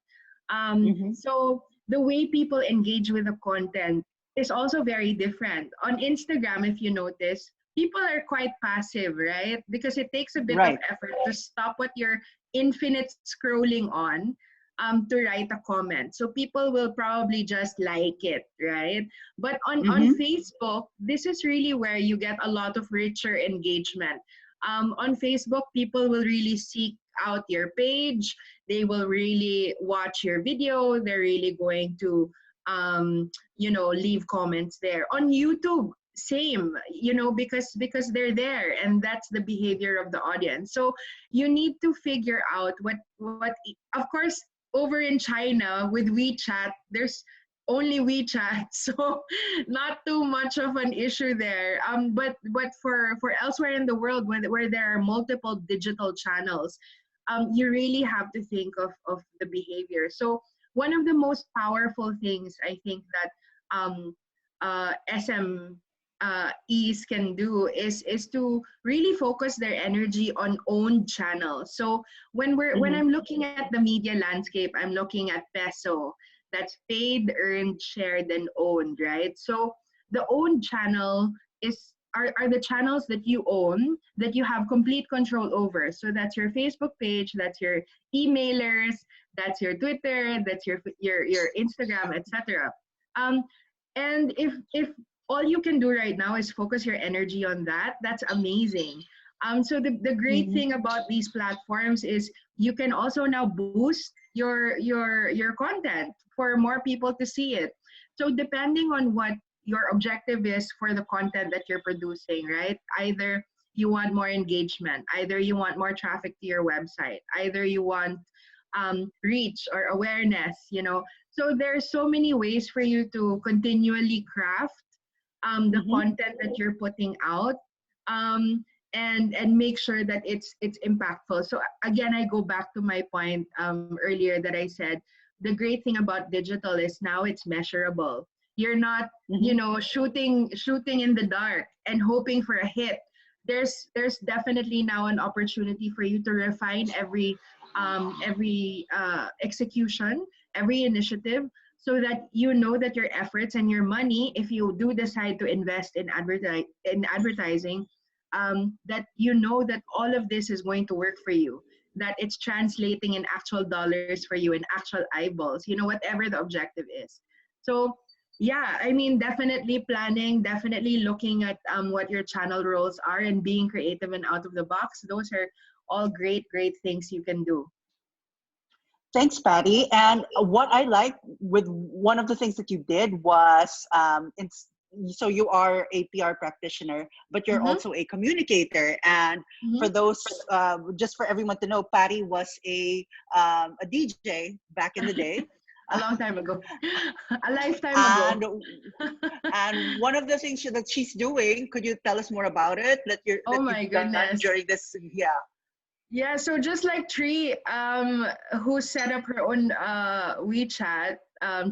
So the way people engage with the content is also very different. On Instagram, if you notice, people are quite passive, right? Because it takes a bit of effort to stop what you're infinite scrolling on to write a comment. So people will probably just like it, right? But on Facebook, this is really where you get a lot of richer engagement. On Facebook, people will really seek out your page. They will really watch your video. They're really going to, leave comments there. On YouTube, same, because they're there, and that's the behavior of the audience. So you need to figure out what. Of course, over in China with WeChat, there's only WeChat, so not too much of an issue there. But for elsewhere in the world, where there are multiple digital channels, you really have to think of the behavior. So one of the most powerful things I think that SM E's can do is to really focus their energy on owned channels. So when I'm looking at the media landscape, I'm looking at peso. That's paid, earned, shared, and owned, right? So the owned channel are the channels that you own, that you have complete control over. So that's your Facebook page, that's your emailers, that's your Twitter, that's your Instagram, etc. Um, and if all you can do right now is focus your energy on that, that's amazing. So the great thing about these platforms is you can also now boost your content for more people to see it. So depending on what your objective is for the content that you're producing, right? Either you want more engagement, either you want more traffic to your website, either you want reach or awareness. So there's so many ways for you to continually craft the content that you're putting out, and make sure that it's impactful. So again, I go back to my point earlier that I said the great thing about digital is now it's measurable. You're not shooting in the dark and hoping for a hit. There's definitely now an opportunity for you to refine every execution, every initiative, so that you know that your efforts and your money, if you do decide to invest in advertising, that you know that all of this is going to work for you, that it's translating in actual dollars for you, in actual eyeballs, whatever the objective is. So yeah, I mean, definitely planning, definitely looking at what your channel roles are and being creative and out of the box. Those are all great things you can do. Thanks, Patty. And what I like with one of the things that you did was, so you are a PR practitioner, but you're also a communicator. And for those, just for everyone to know, Patty was a DJ back in the day. A long time ago. A lifetime ago. And one of the things that she's doing, could you tell us more about it? Oh my goodness. During this, yeah. Yeah, so just like Tree, who set up her own WeChat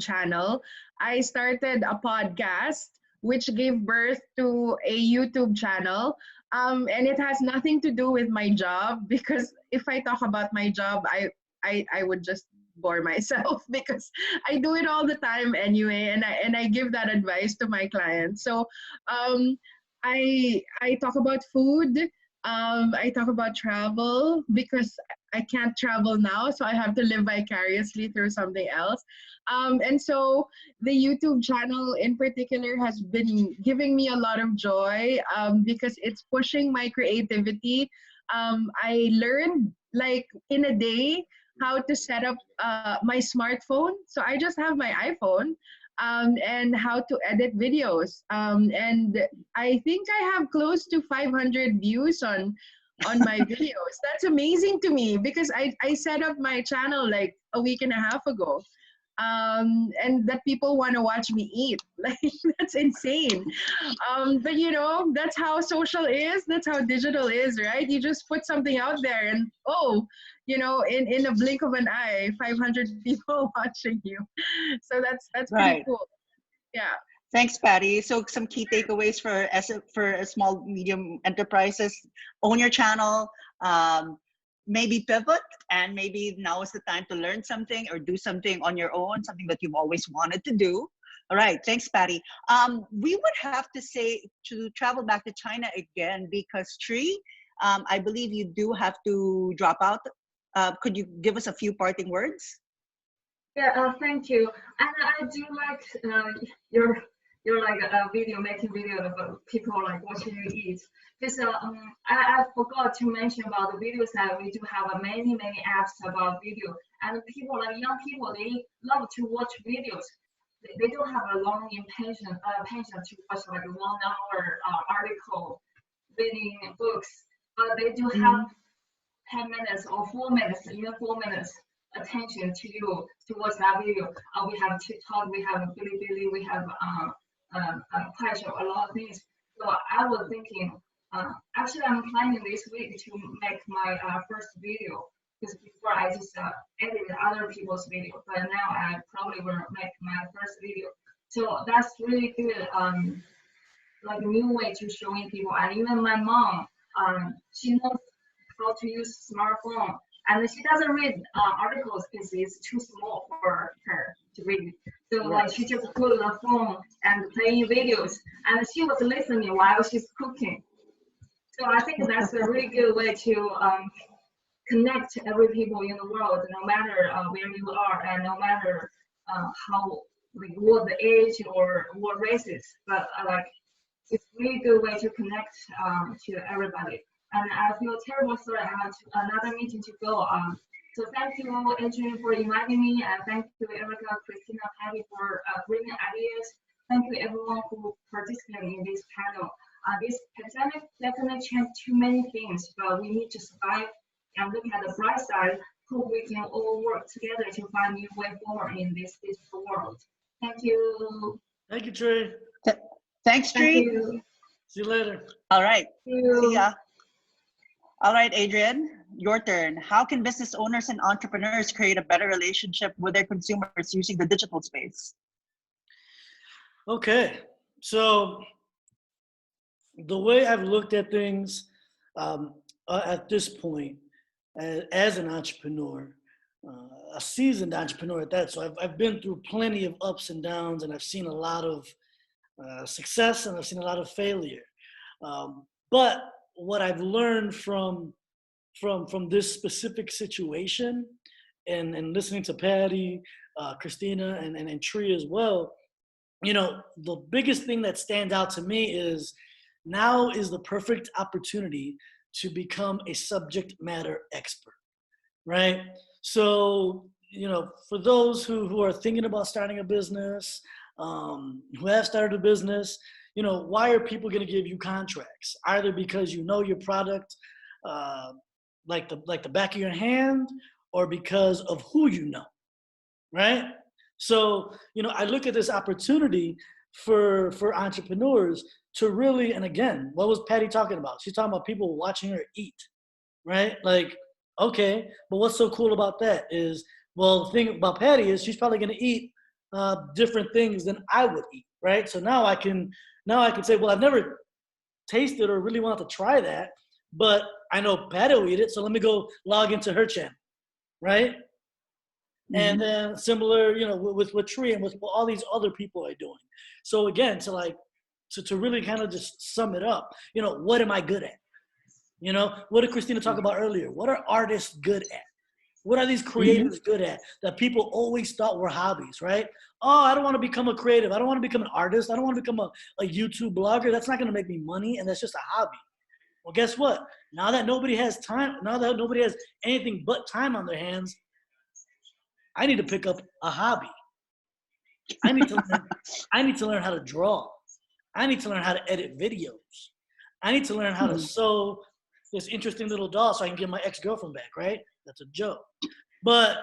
channel, I started a podcast which gave birth to a YouTube channel. And it has nothing to do with my job, because if I talk about my job, I would just bore myself because I do it all the time anyway, and I give that advice to my clients. So I talk about food. I talk about travel because I can't travel now, so I have to live vicariously through something else. And so the YouTube channel in particular has been giving me a lot of joy because it's pushing my creativity. I learned like in a day how to set up my smartphone. So I just have my iPhone. And how to edit videos. And I think I have close to 500 views on my videos. That's amazing to me because I set up my channel like a week and a half ago. And that people want to watch me eat. Like, that's insane. But that's how social is. That's how digital is, right? You just put something out there and, in a blink of an eye, 500 people watching you. So that's pretty cool. Yeah. Thanks, Patty. So some key takeaways for small, medium enterprises: own your channel, maybe pivot, and maybe now is the time to learn something or do something on your own, something that you've always wanted to do. All right, thanks, Patty. We would have to travel back to China again because Tree, I believe you do have to drop out. Could you give us a few parting words? Yeah, thank you. And I do like your like making video of people like watching you eat. Because I forgot to mention about the videos that we do have many apps about video, and people like young people, they love to watch videos. They don't have a long pension to watch like a 1 hour article, reading books, but they do have 10 minutes or 4 minutes, even 4 minutes attention to you to watch that video. We have TikTok, we have Bilibili, we have Pleasure, a lot of things. So I was thinking, actually I'm planning this week to make my first video, because before I just edited other people's video, but now I probably will make my first video. So that's really good. like new way to showing people. And even my mom, she knows how to use smartphone, and she doesn't read articles because it's too small for her to read. So like she just put the phone and playing videos, and she was listening while she's cooking. So I think that's a really good way to connect every people in the world, no matter where you are and no matter how like what the age or what races. But like it's really good way to connect to everybody. And I feel terrible, sorry, I have another meeting to go. So thank you, Adrian, for inviting me, and thank you, Erica, Christina, Patty, for bringing ideas. Thank you, everyone who participated in this panel. This pandemic definitely changed too many things, but we need to survive and look at the bright side. Hope we can all work together to find new way forward in this digital world. Thank you. Thank you, Trey. Thanks, Thank Tree. you. See you later. All right. Thank you. See ya. All right, Adrian, your turn. How can business owners and entrepreneurs create a better relationship with their consumers using the digital space? Okay, so the way I've looked at things at this point as an entrepreneur, a seasoned entrepreneur at that, so I've been through plenty of ups and downs, and I've seen a lot of success and I've seen a lot of failure. But what I've learned from this specific situation, and listening to Patty, Christina, and Tree as well, you know, the biggest thing that stands out to me is now is the perfect opportunity to become a subject matter expert, right? So, you know, for those who are thinking about starting a business, who have started a business, you know, why are people going to give you contracts? Either because you know your product like the back of your hand, or because of who you know, right? So, you know, I look at this opportunity for entrepreneurs to really, and again, what was Patty talking about? She's talking about people watching her eat, right? Like, okay, but what's so cool about that is, well, the thing about Patty is she's probably going to eat different things than I would eat, right? So now I can say, well, I've never tasted or really wanted to try that, but I know Patty will eat it, so let me go log into her channel, right? Mm-hmm. And then similar, you know, with Tree and with what all these other people are doing. So again, to really kind of just sum it up, you know, what am I good at? You know, what did Christina talk about earlier? What are artists good at? What are these creators good at that people always thought were hobbies, right? Oh, I don't want to become a creative. I don't want to become an artist. I don't want to become a YouTube blogger. That's not going to make me money, and that's just a hobby. Well, guess what? Now that nobody has time, now that nobody has anything but time on their hands, I need to pick up a hobby. I need to learn how to draw. I need to learn how to edit videos. I need to learn how to sew this interesting little doll so I can get my ex-girlfriend back, right? That's a joke. But,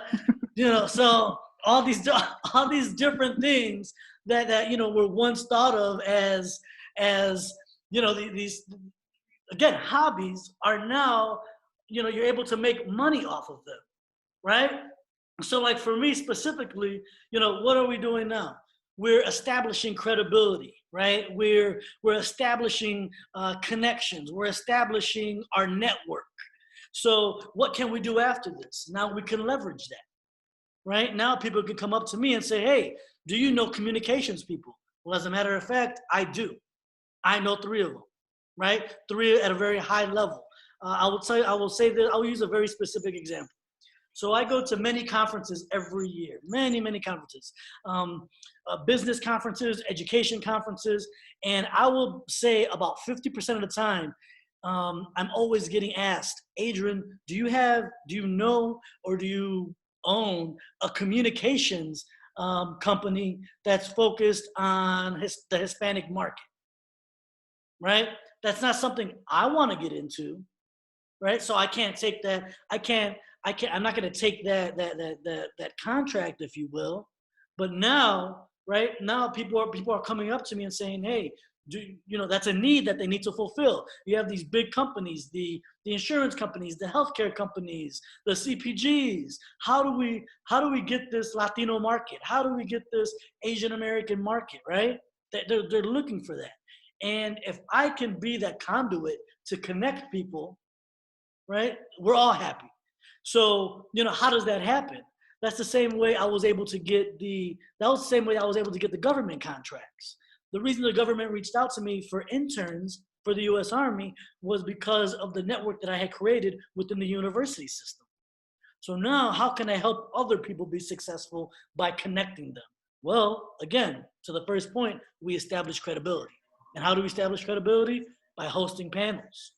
you know, so all these different things that you know, were once thought of as you know, these, again, hobbies are now, you know, you're able to make money off of them, right? So like for me specifically, you know, what are we doing now? We're establishing credibility, right? We're establishing connections. We're establishing our network. So what can we do after this? Now we can leverage that, right? Now people can come up to me and say, hey, do you know communications people? Well, as a matter of fact, I do. I know 3 of them, right? 3 at a very high level. I will say that I'll use a very specific example. So I go to many conferences every year, many conferences, business conferences, education conferences, and I will say about 50% of the time, I'm always getting asked, Adrian, do you know, or do you own a communications company that's focused on the Hispanic market, right? That's not something I want to get into, right? So I can't take that. I'm not going to take that contract, if you will. But now, right now, people are coming up to me and saying, "Hey, you know, that's a need that they need to fulfill." You have these big companies, the insurance companies, the healthcare companies, the CPGs. How do we get this Latino market? How do we get this Asian American market? Right? They're looking for that. And if I can be that conduit to connect people, right, we're all happy. So, how does that happen? That's the same way I was able to get the government contracts. The reason the government reached out to me for interns for the US Army was because of the network that I had created within the university system. So now, how can I help other people be successful by connecting them? Well, again, to the first point, we establish credibility. And how do we establish credibility? By hosting panels,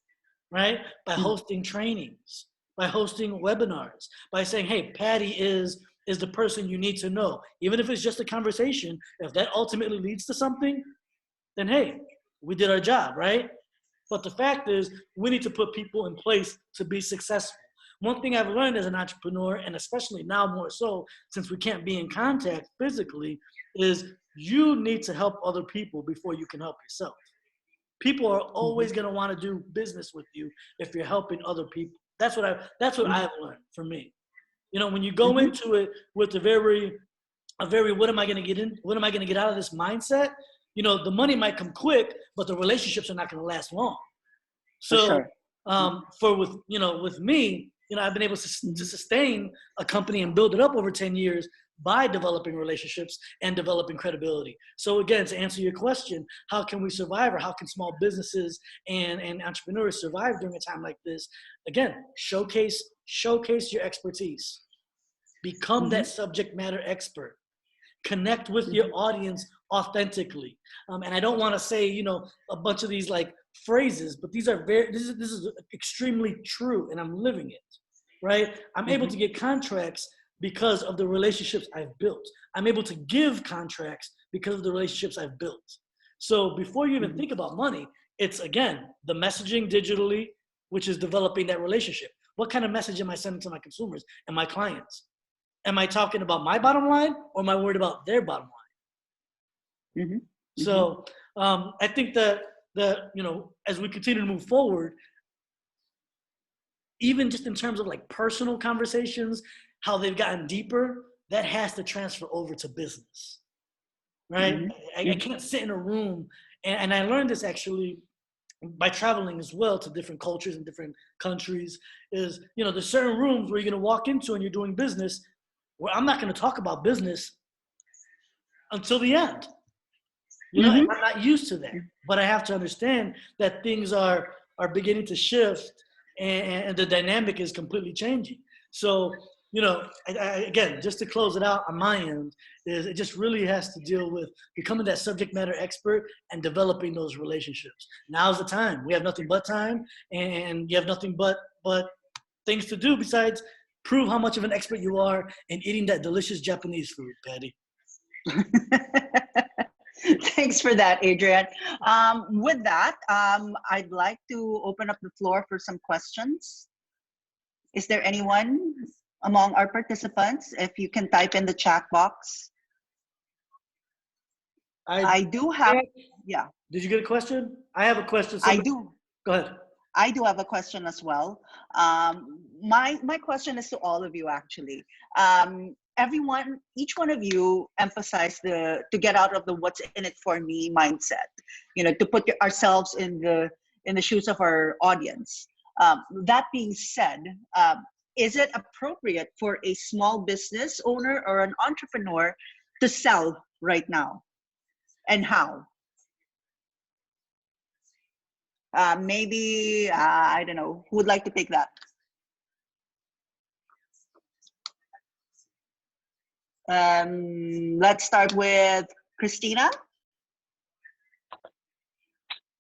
right? By hosting trainings, by hosting webinars, by saying, hey, Patty is the person you need to know. Even if it's just a conversation, if that ultimately leads to something, then hey, we did our job, right? But the fact is, we need to put people in place to be successful. One thing I've learned as an entrepreneur, and especially now more so since we can't be in contact physically, is you need to help other people before you can help yourself. People are always going to want to do business with you if you're helping other people. That's what I've learned for me. When you go into it with a very what am I going to get in? What am I going to get out of this mindset? The money might come quick, but the relationships are not going to last long. So, with me, I've been able to sustain a company and build it up over 10 years by developing relationships and developing credibility. So again, to answer your question, how can we survive, or how can small businesses and entrepreneurs survive during a time like this? Again, showcase your expertise. Become that subject matter expert. Connect with your audience authentically. And I don't want to say, a bunch of these like phrases, but these are this is extremely true, and I'm living it, right? I'm able to get contracts because of the relationships I've built. I'm able to give contracts because of the relationships I've built. So before you even think about money, it's again, the messaging digitally, which is developing that relationship. What kind of message am I sending to my consumers and my clients? Am I talking about my bottom line, or am I worried about their bottom line? So I think that as we continue to move forward, even just in terms of like personal conversations, how they've gotten deeper, that has to transfer over to business, right? I can't sit in a room, and I learned this actually by traveling as well to different cultures and different countries, is, there's certain rooms where you're going to walk into and you're doing business where I'm not going to talk about business until the end. I'm not used to that, but I have to understand that things are beginning to shift, and the dynamic is completely changing. So, again, just to close it out on my end, is it just really has to deal with becoming that subject matter expert and developing those relationships. Now's the time. We have nothing but time, and you have nothing but things to do besides prove how much of an expert you are in eating that delicious Japanese food, Patty. Thanks for that, Adrian. With that, I'd like to open up the floor for some questions. Is there anyone among our participants? If you can type in the chat box. I do have, yeah. Did you get a question? I have a question. I do. Go ahead. I do have a question as well. My question is to all of you, actually. Everyone, each one of you emphasized to get out of the what's in it for me mindset, to put ourselves in the shoes of our audience. That being said, is it appropriate for a small business owner or an entrepreneur to sell right now? And how? Maybe, I don't know, who would like to take that? Let's start with Christina.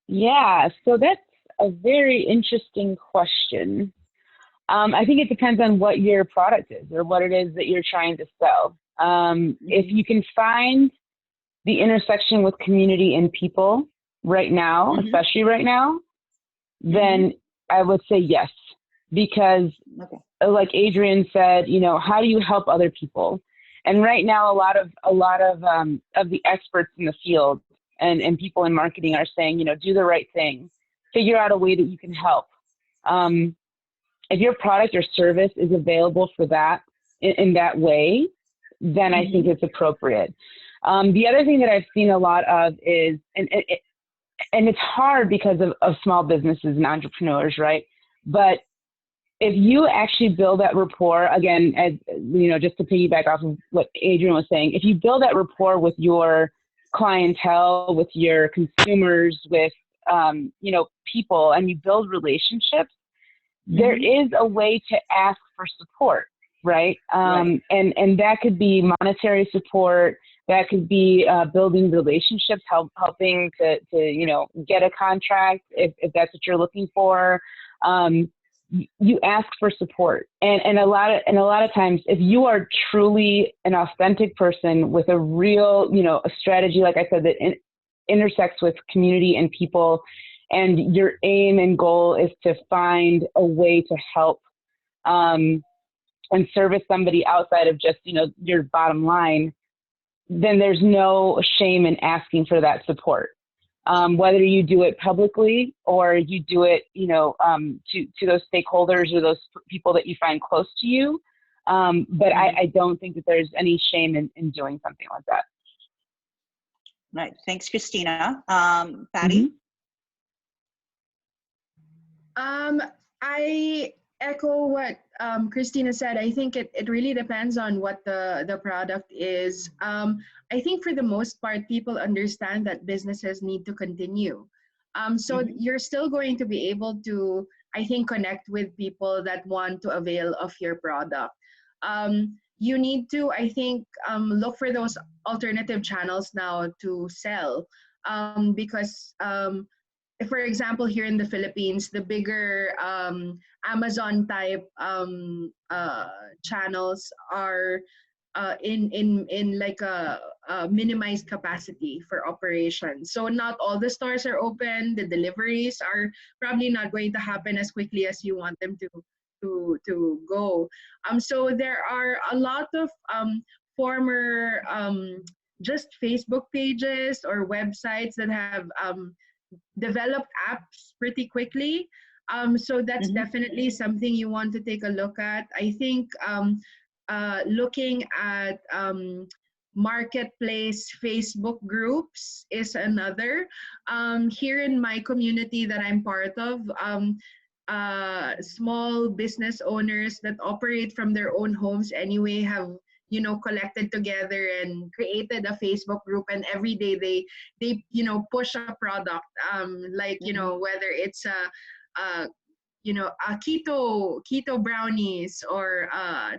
Yeah, so that's a very interesting question. I think it depends on what your product is or what it is that you're trying to sell. If you can find the intersection with community and people right now, especially right now, then I would say yes, because like Adrian said, how do you help other people? And right now, a lot of the experts in the field and people in marketing are saying, do the right thing, figure out a way that you can help. If your product or service is available for that in that way, then I think it's appropriate. The other thing that I've seen a lot of is, and and it's hard because of small businesses and entrepreneurs, right? But if you actually build that rapport, again, as you know, just to piggyback off of what Adrian was saying, if you build that rapport with your clientele, with your consumers, with you know, people, and you build relationships, there is a way to ask for support, right? And that could be monetary support. That could be building relationships, helping to you know, get a contract if that's what you're looking for. You ask for support, and a lot of times, if you are truly an authentic person with a real, you know, a strategy, like I said, that intersects with community and people, and your aim and goal is to find a way to help and service somebody outside of just, you know, your bottom line, then there's no shame in asking for that support. Whether you do it publicly or you do it, you know, to those stakeholders or those people that you find close to you. But I don't think that there's any shame in doing something like that. Right. Thanks, Christina. Patty? I echo what Christina said. I think it really depends on what the product is. I think for the most part, people understand that businesses need to continue. So you're still going to be able to, I think, connect with people that want to avail of your product. You need to, I think, look for those alternative channels now to sell, because for example, here in the Philippines, the bigger Amazon type channels are in like a minimized capacity for operations. So not all the stores are open. The deliveries are probably not going to happen as quickly as you want them to go. So there are a lot of former just Facebook pages or websites that have developed apps pretty quickly. So that's definitely something you want to take a look at. I think looking at marketplace Facebook groups is another. Here in my community that I'm part of, small business owners that operate from their own homes anyway have, you know, collected together and created a Facebook group, and every day they you know, push a product, like, you know, whether it's a you know, keto brownies or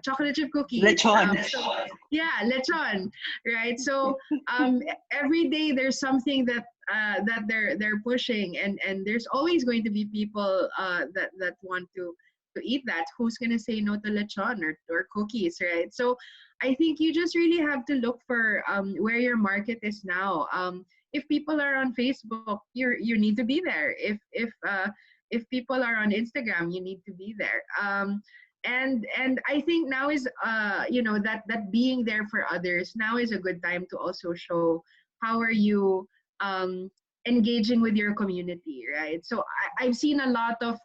chocolate chip cookies. Lechon. Yeah, lechon, right? So every day there's something that that they're pushing, and there's always going to be people that want to eat that. Who's gonna say no to lechon or cookies, right? So I think you just really have to look for where your market is now. If people are on Facebook, you need to be there. If people are on Instagram, you need to be there. And I think now is you know, that being there for others, now is a good time to also show how are you engaging with your community, right? So I've seen a lot of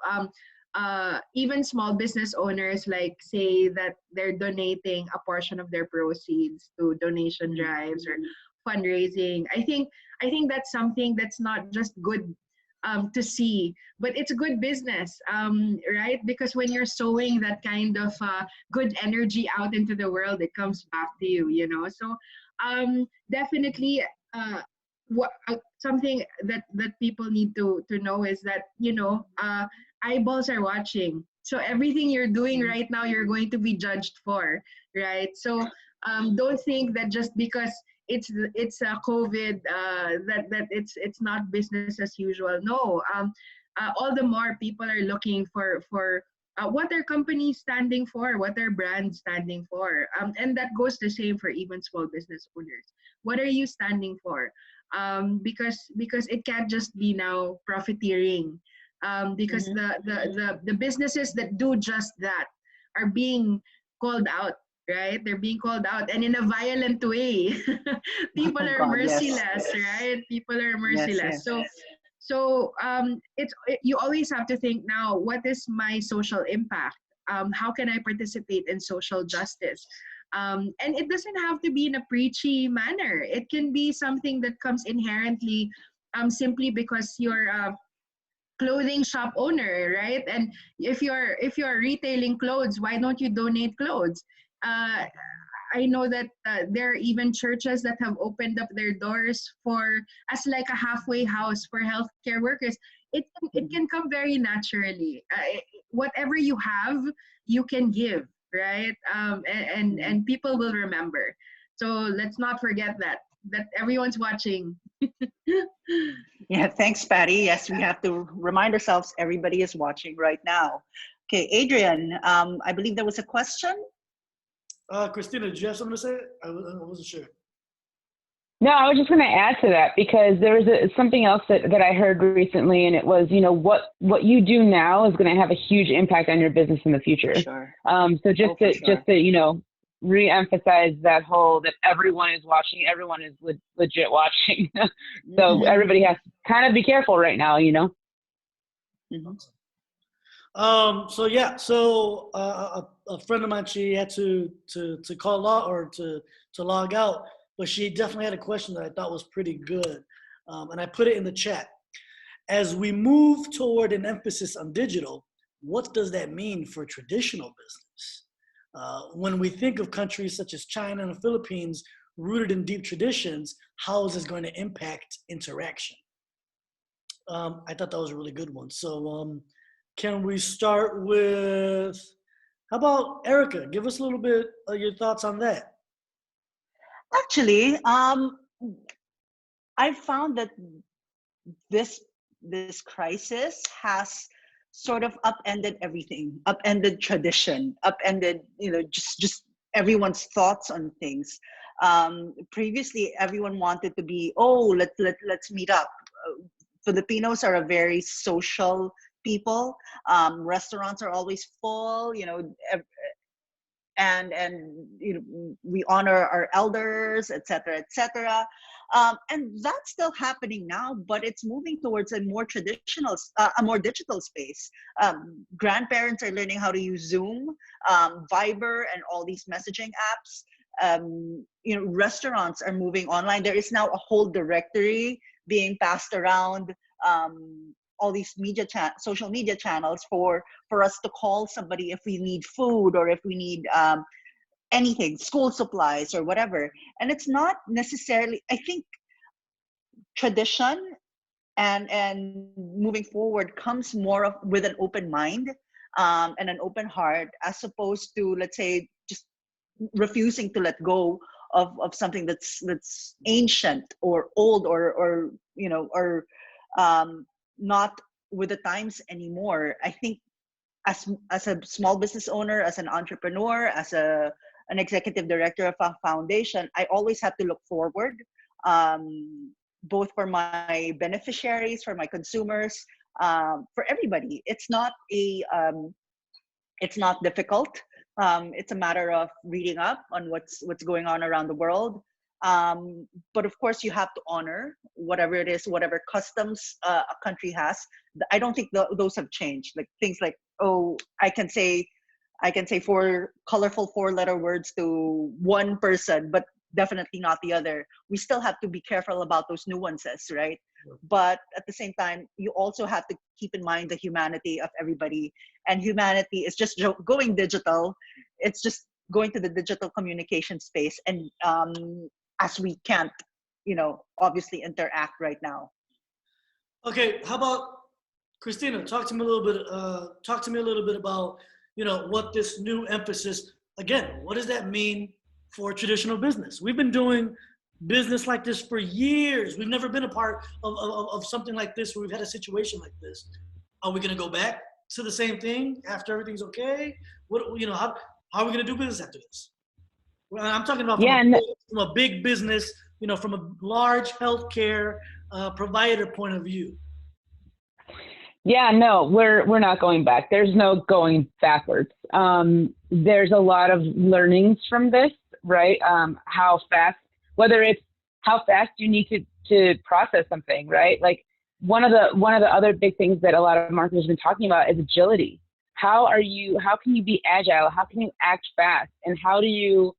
even small business owners like say that they're donating a portion of their proceeds to donation drives or fundraising. I think that's something that's not just good to see, but it's good business, right? Because when you're sowing that kind of good energy out into the world, it comes back to you, you know. So definitely something that people need to know is that, you know, eyeballs are watching. So everything you're doing right now, you're going to be judged for, right? So don't think that just because it's a COVID that it's not business as usual. No, all the more people are looking for what their company standing for, what their brand standing for, and that goes the same for even small business owners. What are you standing for? Because it can't just be now profiteering. Because the businesses that do just that are being called out, right? They're being called out, and in a violent way. People are merciless, right? People are merciless. So you always have to think now, what is my social impact? How can I participate in social justice? And it doesn't have to be in a preachy manner. It can be something that comes inherently simply because you're a clothing shop owner, right? And if you're retailing clothes, why don't you donate clothes? I know that there are even churches that have opened up their doors for as like a halfway house for healthcare workers. It can come very naturally. Whatever you have, you can give, right? And people will remember. So let's not forget that everyone's watching. Yeah, thanks, Patty. Yes, we have to remind ourselves everybody is watching right now. Okay, Adrian, I believe there was a question. Christina, did you have something to say? I wasn't sure. No, I was just going to add to that because there was something else that I heard recently, and it was, what you do now is going to have a huge impact on your business in the future. Sure. So just to re-emphasize that that everyone is watching, everyone is legit watching. So everybody has to kind of be careful right now, Mm-hmm. So a friend of mine, she had to call out or to log out, but she definitely had a question that I thought was pretty good, and I put it in the chat. As we move toward an emphasis on digital, what does that mean for traditional business? When we think of countries such as China and the Philippines, rooted in deep traditions, how is this going to impact interaction? I thought that was a really good one. So can we start with, how about Erica? Give us a little bit of your thoughts on that. Actually, I've found that this crisis has sort of upended everything, upended tradition, upended just everyone's thoughts on things. Previously, everyone wanted to be, let's meet up. Filipinos are a very social people. Restaurants are always full, and we honor our elders, etc., etc. And that's still happening now, but it's moving towards a more traditional, a more digital space. Grandparents are learning how to use Zoom, Viber, and all these messaging apps. Restaurants are moving online. There is now a whole directory being passed around. All these social media channels for us to call somebody if we need food or if we need anything, school supplies or whatever. And it's not necessarily, I think, tradition and moving forward comes more with an open mind and an open heart, as opposed to, let's say, just refusing to let go of something that's ancient or old or not with the times anymore. I think as a small business owner, as an entrepreneur, as an executive director of a foundation, I always have to look forward, both for my beneficiaries, for my consumers, for everybody. It's not difficult. It's a matter of reading up on what's going on around the world. But of course, you have to honor whatever it is, whatever customs a country has. I don't think those have changed. Like things like, I can say four colorful 4-letter words to one person, but definitely not the other. We still have to be careful about those nuances, right? Sure. But at the same time, you also have to keep in mind the humanity of everybody. And humanity is just going digital. It's just going to the digital communication space. And as we can't, obviously interact right now. Okay, how about Christina? Talk to me a little bit about, what this new emphasis, again, what does that mean for traditional business? We've been doing business like this for years. We've never been a part of something like this where we've had a situation like this. Are we going to go back to the same thing after everything's okay? How are we going to do business after this? Well, I'm talking about from a big business, from a large healthcare provider point of view. Yeah, no, we're not going back. There's no going backwards. There's a lot of learnings from this, right? How fast you need to process something, right? Like one of the other big things that a lot of marketers have been talking about is agility. How can you be agile? How can you act fast? And how do you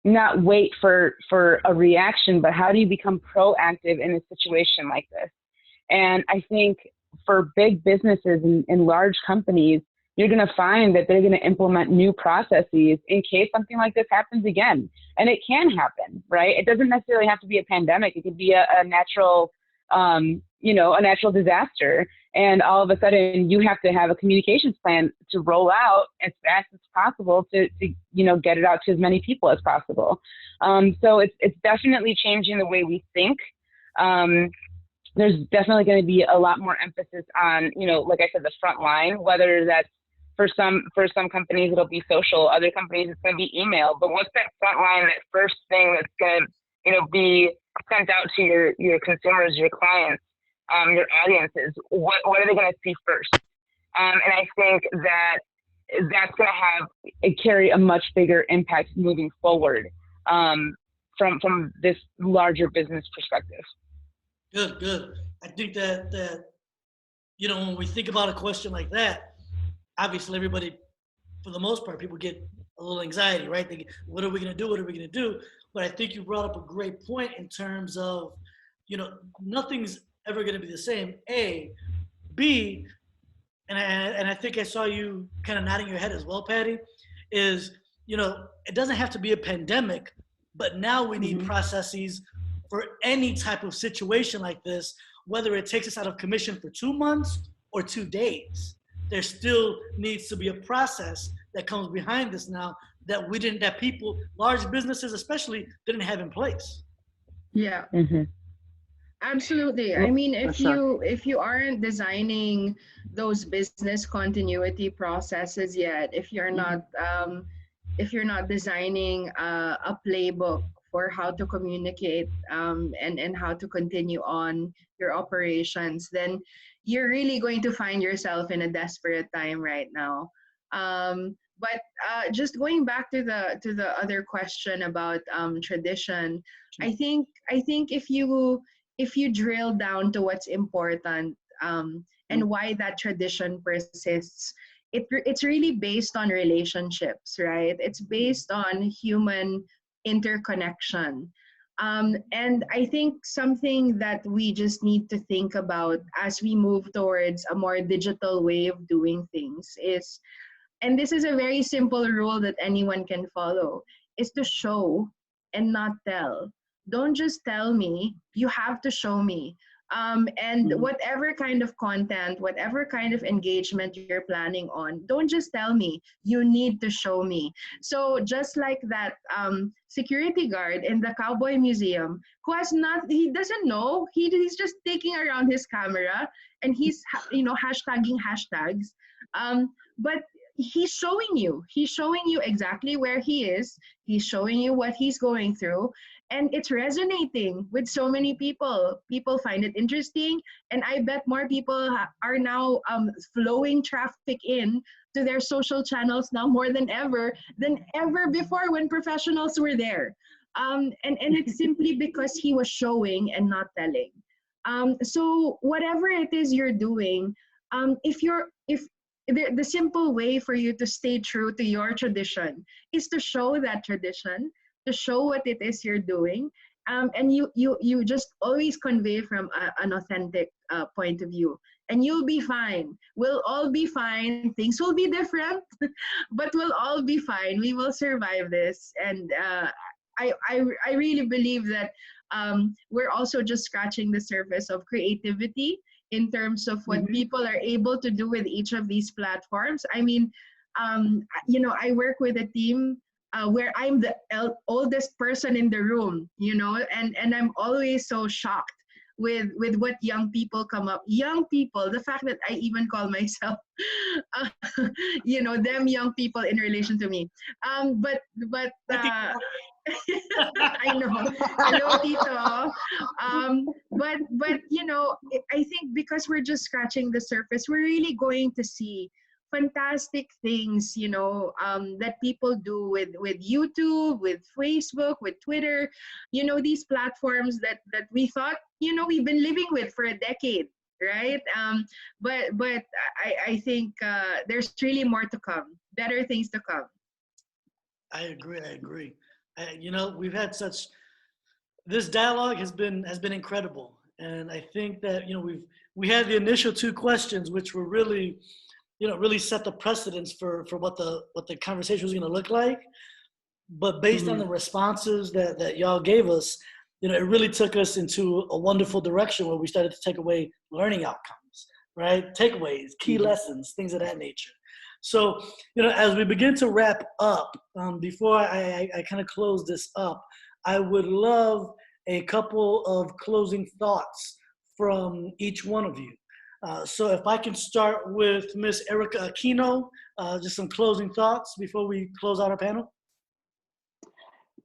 not wait for a reaction, but how do you become proactive in a situation like this? And I think for big businesses and large companies, you're going to find that they're going to implement new processes in case something like this happens again. And it can happen, right? It doesn't necessarily have to be a pandemic. It could be a natural, a natural disaster. And all of a sudden you have to have a communications plan to roll out as fast as possible to get it out to as many people as possible. So it's definitely changing the way we think. There's definitely going to be a lot more emphasis on, like I said, the front line, whether that's for some companies, it'll be social, other companies, it's going to be email. But what's that front line, that first thing that's going to, be sent out to your consumers, your clients, your audiences? What are they going to see first? And I think that's going to carry a much bigger impact moving forward from this larger business perspective. Good. I think that when we think about a question like that, obviously everybody, for the most part, people get a little anxiety, right? They get, what are we going to do? What are we going to do? But I think you brought up a great point in terms of, nothing's ever going to be the same. A, B, and I think I saw you kind of nodding your head as well, Patty, is, it doesn't have to be a pandemic, but now we need processes for any type of situation like this, whether it takes us out of commission for 2 months or 2 days. There still needs to be a process that comes behind this now that people, large businesses especially, didn't have in place. Yeah. Absolutely. I mean, if you aren't designing those business continuity processes yet, if you're not designing a playbook for how to communicate and how to continue on your operations, then you're really going to find yourself in a desperate time right now. But just going back to the other question about tradition, I think if you drill down to what's important and why that tradition persists, it's really based on relationships, right? It's based on human interconnection. And I think something that we just need to think about as we move towards a more digital way of doing things is, and this is a very simple rule that anyone can follow, is to show and not tell. Don't just tell me, you have to show me. And whatever kind of content, whatever kind of engagement you're planning on, don't just tell me, you need to show me. So just like that security guard in the Cowboy Museum, he doesn't know, he's just taking around his camera and he's, hashtagging hashtags. But he's showing you exactly where he is. He's showing you what he's going through. And it's resonating with so many people. People find it interesting. And I bet more people are now flowing traffic in to their social channels now more than ever before when professionals were there. And it's simply because he was showing and not telling. So whatever it is you're doing, if the simple way for you to stay true to your tradition is to show that tradition, to show what it is you're doing, and you just always convey from an authentic point of view, and you'll be fine. We'll all be fine. Things will be different, but we'll all be fine. We will survive this, and I really believe that we're also just scratching the surface of creativity in terms of what people are able to do with each of these platforms. I mean, I work with a team where I'm the oldest person in the room, and I'm always so shocked with what young people come up. Young people, the fact that I even call myself, them young people in relation to me. But I know. Hello, Tito. But I think because we're just scratching the surface, we're really going to see fantastic things, that people do with YouTube, with Facebook, with Twitter, these platforms that we thought, we've been living with for a decade, right? But I think there's really more to come, better things to come. I agree. We've had this dialogue has been incredible, And I think that, we had the initial two questions, which were really, really set the precedence for what the conversation was going to look like. But based on the responses that y'all gave us, it really took us into a wonderful direction where we started to take away learning outcomes, right? Takeaways, key lessons, things of that nature. So, as we begin to wrap up, before I kind of close this up, I would love a couple of closing thoughts from each one of you. So if I can start with Miss Erica Aquino, just some closing thoughts before we close out our panel.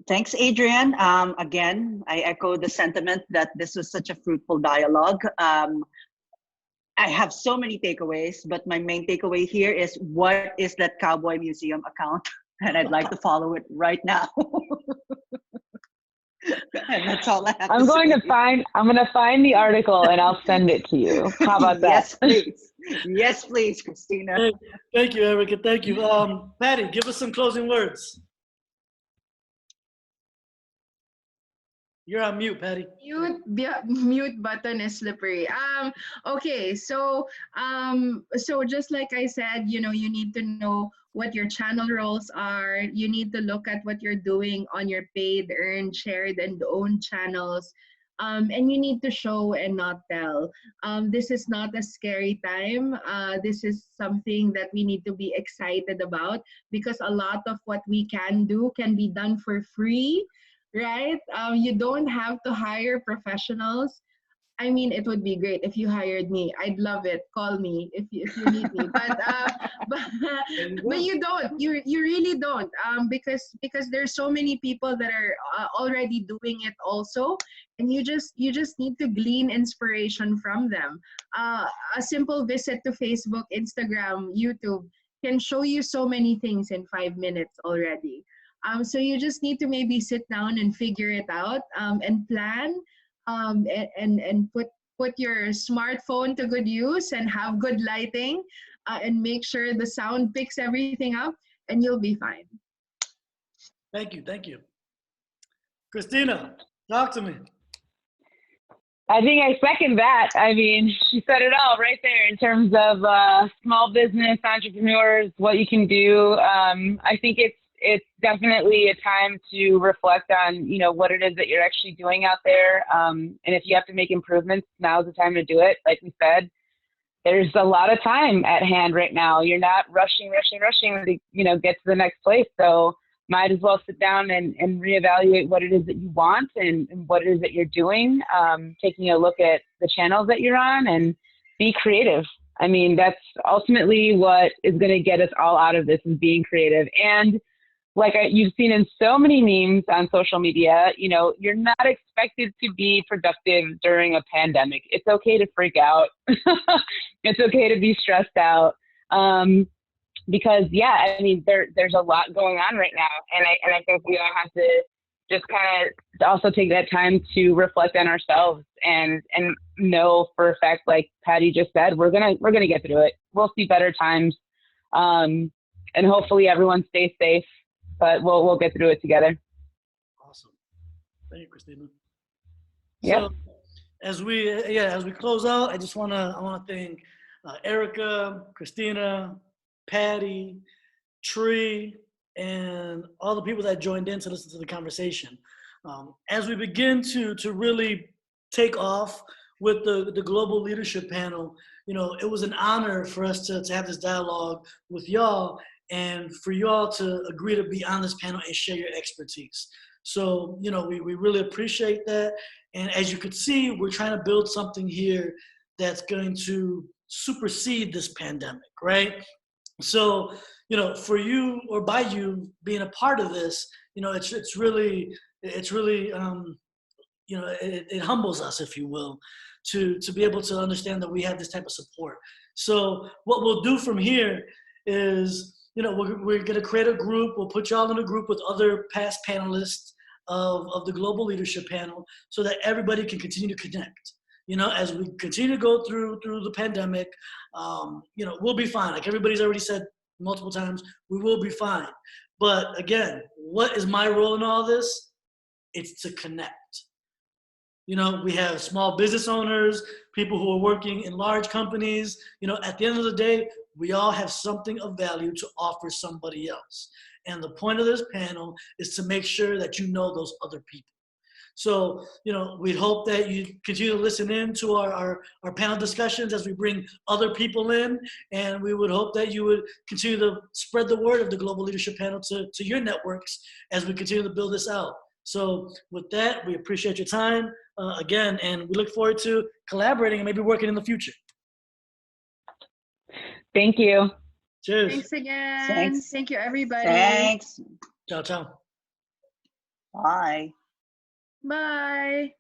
Thanks, Adrian. Again, I echo the sentiment that this was such a fruitful dialogue. I have so many takeaways, but my main takeaway here is, what is that Cowboy Museum account? And I'd like to follow it right now. And that's all I have I'm going to find the article and I'll send it to you. How about that? Yes, please. Yes, please, Christina. Thank you, Erica. Thank you. Patty, give us some closing words. You're on mute, Patty. Mute button is slippery. Okay, so just like I said, you need to know what your channel roles are. You need to look at what you're doing on your paid, earned, shared, and owned channels. And you need to show and not tell. This is not a scary time. This is something that we need to be excited about, because a lot of what we can do can be done for free. Right? You don't have to hire professionals. I mean, it would be great if you hired me. I'd love it. Call me if you need me. But you don't. You really don't. Because there's so many people that are already doing it also, and you just need to glean inspiration from them. A simple visit to Facebook, Instagram, YouTube can show you so many things in 5 minutes already. So you just need to maybe sit down and figure it out, and plan, and put your smartphone to good use and have good lighting, and make sure the sound picks everything up, and you'll be fine. Thank you. Christina, talk to me. I think I second that. I mean, she said it all right there in terms of small business entrepreneurs, what you can do. I think it's definitely a time to reflect on, what it is that you're actually doing out there. And if you have to make improvements, now's the time to do it. Like we said, there's a lot of time at hand right now. You're not rushing to, get to the next place. So might as well sit down and reevaluate what it is that you want and what it is that you're doing. Taking a look at the channels that you're on and be creative. I mean, that's ultimately what is going to get us all out of this, is being creative. And like you've seen in so many memes on social media, you're not expected to be productive during a pandemic. It's okay to freak out. It's okay to be stressed out. Because there's a lot going on right now. And I think we all have to just kind of also take that time to reflect on ourselves and know for a fact, like Patty just said, we're gonna get through it. We'll see better times. And hopefully everyone stays safe. But we'll get through it together. Awesome. Thank you, Christina. Yeah. So as we close out, I want to thank Erica, Christina, Patty, Tree, and all the people that joined in to listen to the conversation. As we begin to really take off with the global leadership panel, it was an honor for us to have this dialogue with y'all, and for y'all to agree to be on this panel and share your expertise. So, we really appreciate that. And as you could see, we're trying to build something here that's going to supersede this pandemic, right? So, for you, or by you being a part of this, it's really it humbles us, if you will, to be able to understand that we have this type of support. So what we'll do from here is, we're going to create a group. We'll put y'all in a group with other past panelists of the global leadership panel, so that everybody can continue to connect. As we continue to go through the pandemic, we'll be fine. Like everybody's already said multiple times, we will be fine. But again, what is my role in all this? It's to connect. You know, we have small business owners, people who are working in large companies. You know, at the end of the day, we all have something of value to offer somebody else. And the point of this panel is to make sure that you know those other people. So, you know, we hope that you continue to listen in to our panel discussions as we bring other people in. And we would hope that you would continue to spread the word of the Global Leadership Panel to your networks as we continue to build this out. So with that, we appreciate your time again, and we look forward to collaborating and maybe working in the future. Thank you. Cheers. Thanks again. Thanks. Thank you, everybody. Thanks. Ciao, ciao. Bye. Bye.